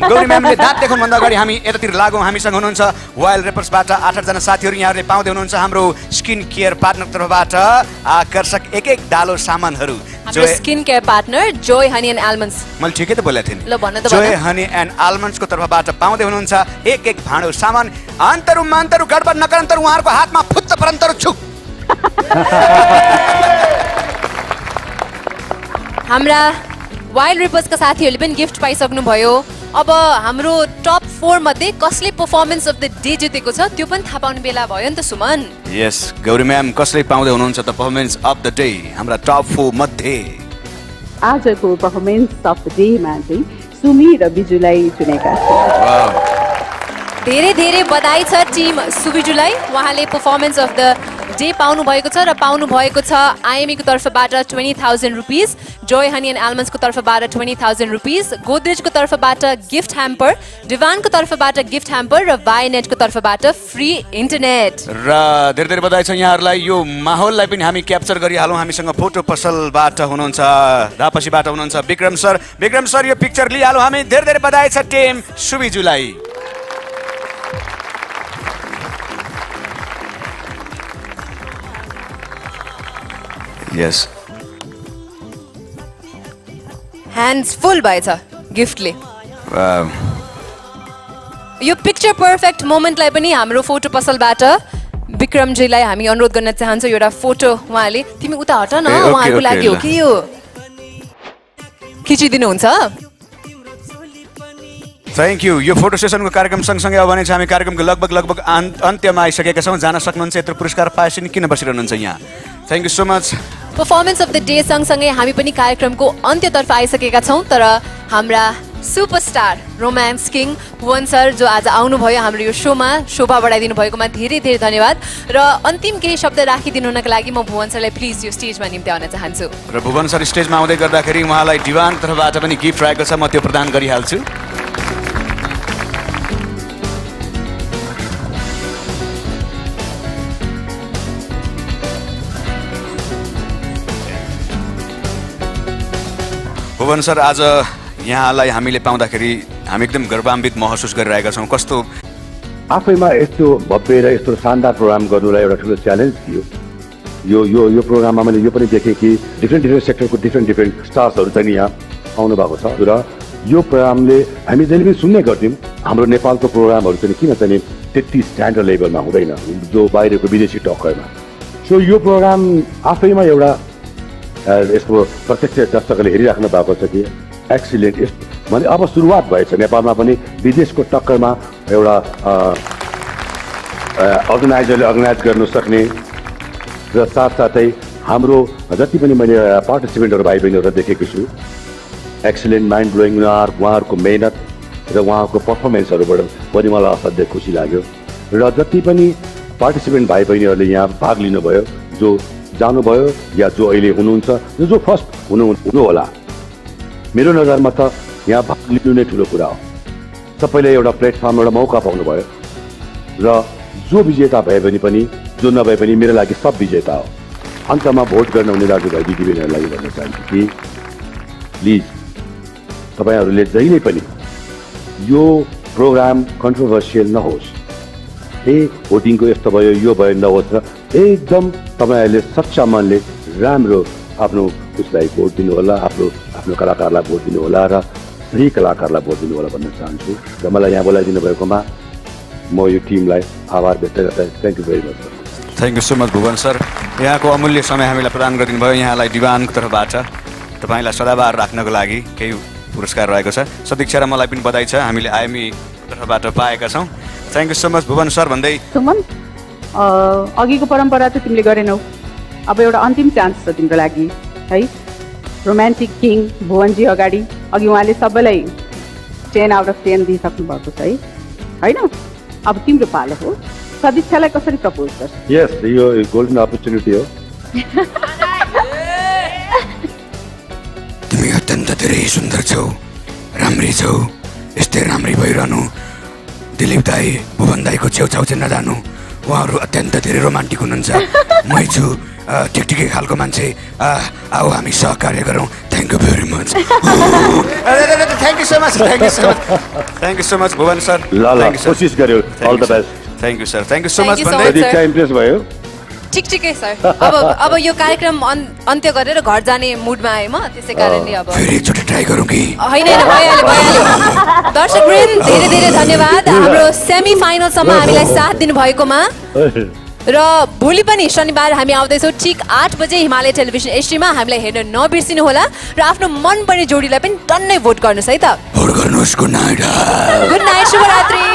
गौरी म्यामले दाँत देखाउनुभन्दा अगाडि हामी यतातिर लागौँ हामीसँग हुनुहुन्छ वाइल्ड रेपर्सबाट 8 जना साथीहरू यहाँहरूले पाउँदै हुनुहुन्छ हाम्रो स्किन केयर पार्टनर तर्फबाट आकर्षक एक डालो सामानहरू हाम्रो skin care partner Joy honey and almonds मैले ठिकै त बोलेको थिएँ ल भन्न त जोय हनी एन्ड आल्मन्ड्सको तर्फबाट पाउँदै हुनुहुन्छ एक भाँडो सामान अन्तरु मन्तरु गडबड नकरन्तरु उहाँहरूको हातमा फुच्च परन्तरु छुक हाम्रा वाइल्ड रिपर्सका साथीहरूले पनि गिफ्ट पाइसक्नु भयो अब हाम्रो टप 4 मध्ये कसले परफर्मेन्स अफ द डे जितेको छ त्यो पनि थाहा पाउने बेला भयो नि त सुमन यस गौरी म्याम कसले पाउँदै हुनुहुन्छ त परफर्मेन्स अफ द डे हाम्रा टप 4 मध्ये आजको परफर्मेन्स अफ द डेमा चाहिँ सुमी र बिजुलाई चुनेका छन् धेरै धेरै बधाई छ टिम सुबिजुलाई उहाँले परफर्मेन्स अफ द डे पाउनु भएको छ र पाउनु भएको छ आइएमई को तर्फबाट 20,000 रुपीस जोय हनी एन्ड आल्मन्ड्सको तर्फबाट 20,000 रुपीस गोदरेजको तर्फबाट गिफ्ट ह्याम्पर डिभानको तर्फबाट गिफ्ट ह्याम्पर र वाइनेटको तर्फबाट फ्री इन्टरनेट र धेरै धेरै बधाई छ यहाँहरूलाई यो माहौललाई पनि हामी क्याप्चर गरिहालौँ हामीसँग फोटो पसलबाट हुनुहुन्छ रापसीबाट हुनुहुन्छ विक्रम सर यो पिक्चर लिइहालौँ हामी धेरै धेरै बधाई छ टिम सुबिजुलाई यस ह्यान्ड्स फुल भएछ गिफ्टले यो पिक्चर पर्फेक्ट मोमेन्टलाई पनि हाम्रो फोटो पसलबाट विक्रमजीलाई हामी अनुरोध गर्न चाहन्छौँ एउटा फोटो उहाँले तिमी उता हट न उहाँहरूको लागि हो कि यो खिचिदिनुहुन्छ थ्याङ्क यू यो फोटो सेसनको कार्यक्रम सँगसँगै अब भने चाहिँ हामी कार्यक्रमको लगभग अन्त्यमा आइसकेका छौँ जान सक्नुहुन्छ यत्रो पुरस्कार पाएपछि नि किन बसिरहनुहुन्छ यहाँ thank you so much performance of the day सँगसँगै हामी पनि कार्यक्रमको अन्त्यतर्फ आइसकेका छौँ तर हाम्रा superstar romance king Bhuwan sir जो आज आउनुभयो हाम्रो यो शोमा शोभा बढाइदिनु भएकोमा धेरै धेरै धन्यवाद र अन्तिम केही शब्द राखिदिनु हुनका लागि म भुवन सरलाई प्लिज यो स्टेजमा निम्त्याउन चाहन्छु र भुवन सर स्टेजमा आउँदै गर्दाखेरि उहाँलाई डिभान तर्फबाट पनि गिफ्ट रहेको छ म त्यो प्रदान गरिहाल्छु भुवन सर आज यहाँलाई हामीले पाउँदाखेरि हामी एकदम गर्वान्वित महसुस गरिरहेका छौँ। कस्तो आफैमा यस्तो भव्य र यस्तो शानदार प्रोग्राम गर्नुलाई एउटा ठुलो च्यालेन्ज थियो। यो प्रोग्राममा मैले यो पनि देखेँ कि डिफ्रेन्ट सेक्टरको डिफ्रेन्ट स्टार्सहरू चाहिँ यहाँ आउनु भएको छ र यो प्रोग्रामले हामी जहिले पनि सुन्ने गर्थ्यौँ हाम्रो नेपालको प्रोग्रामहरू चाहिँ किन चाहिँ त्यति स्ट्यान्डर्ड लेभलमा हुँदैन जो बाहिरको विदेशी टक्करमा। सो यो प्रोग्राम आफैमा एउटा यसको प्रत्यक्ष दर्शकले हेरिराख्नु भएको छ कि एक्सिलेन्ट भने अब सुरुवात भएछ नेपालमा पनि विदेशको टक्करमा एउटा अर्गनाइजरले अर्गनाइज गर्न सक्ने र साथसाथै हाम्रो जति पनि मैले पार्टिसिपेन्टहरू भाइ बहिनीहरू देखेको छु एक्सिलेन्ट माइन्ड ब्लोइङ उहाँहरूको मेहनत र उहाँको पर्फर्मेन्सहरूबाट पनि मलाई असाध्यै खुसी लाग्यो। र जति पनि पार्टिसिपेन्ट भाइ बहिनीहरूले यहाँ भाग लिनुभयो, जो जानुभयो या जो अहिले हुनुहुन्छ, जो फर्स्ट हुनु होला, मेरो नजरमा त यहाँ भाग लिनु नै ठुलो कुरा हो। सबैले एउटा प्लेटफर्म एउटा मौका पाउनुभयो र जो विजेता भए पनि जो नभए पनि मेरो लागि सब विजेता हो। अन्तमा भोट गर्न हुने दाजुभाइ दिदीबहिनीहरूलाई भन्न चाहन्छु कि प्लिज तपाईँहरूले जहिले पनि यो प्रोग्राम कन्ट्रोभर्सियल नहोस्, भोटिङको यस्तो भयो यो भयो नहोस् र एकदम तपाईँहरूले सच्चा मनले राम्रो आफ्नो उसलाई भोट दिनु होला, आफ्नो कलाकारलाई भोट दिनु होला र सही कलाकारलाई भोट दिनु होला भन्न चाहन्छु। र मलाई यहाँ बोलाइदिनु भएकोमा म यो टिमलाई आभार व्यक्त गर्दा thank you very much. Thank you so much Bhuwan sir, यहाँको अमूल्य समय हामीलाई प्रदान गरिदिनु भयो। यहाँलाई दिवानको तर्फबाट तपाईँलाई सदाबहार राख्नको लागि केही पुरस्कार रहेको छ। सदिक्षा र मलाई पनि बधाई छ, हामीले आइएमई तर्फबाट पाएका छौँ। Thank you so much Bhuwan sir भन्दै सुमन, अघिको परम्परा त तिमीले गरेनौ, अब एउटा अन्तिम चान्स छ तिम्रो लागि है। रोमान्टिक किङ भुवनजी अगाडि, अघि उहाँले सबैलाई 10 आउट अफ 10 दिइसक्नु भएको छ है, होइन? अब तिम्रो पालो हो। सदिक्षालाई कसरी प्रपोज गर्छ? यस, यो गोल्डन अपर्च्युनिटी हो। तिमी अत्यन्त धेरै सुन्दर छौ, राम्री छौ, यस्तै राम्री भइरहनु। दिलीप दाई, भुवन दाईको छेउछाउ चाहिँ नजानु, उहाँहरू अत्यन्त धेरै रोमान्टिक हुनुहुन्छ। मै छु ठिकठिकै खालको मान्छे, आऊ हामी सहकार्य गरौँ। Thank you very much. Thank you so much, thank you so much, thank you so much Bhuwan sir. कोसिस गर्यो, all the best. Thank you sir, thank you so much. Impress भयो। ठिकै सर। अब यो कार्यक्रम अन्त्य गरेर घर जाने मुडमा आएँ म, त्यसै कारणले अब फेरि एकचोटि ट्राई गरौँ कि? होइन, भइहाल्यो। दर्शकवृन्द धेरै धेरै धन्यवाद हाम्रो सेमी फाइनलसम्म हामीलाई साथ दिनुभएकोमा। र भोलि पनि शनिबार हामी आउँदैछौँ ठिक 8 बजे हिमालय टेलिभिजन एचडीमा। हामीलाई हेर्न नबिर्सिनु होला र आफ्नो मनपर्ने जोडीलाई पनि टन्नै भोट गर्नुहोस् है त। भोट गर्नुहोस्। Good night. गुड नाइट, शुभरात्रि।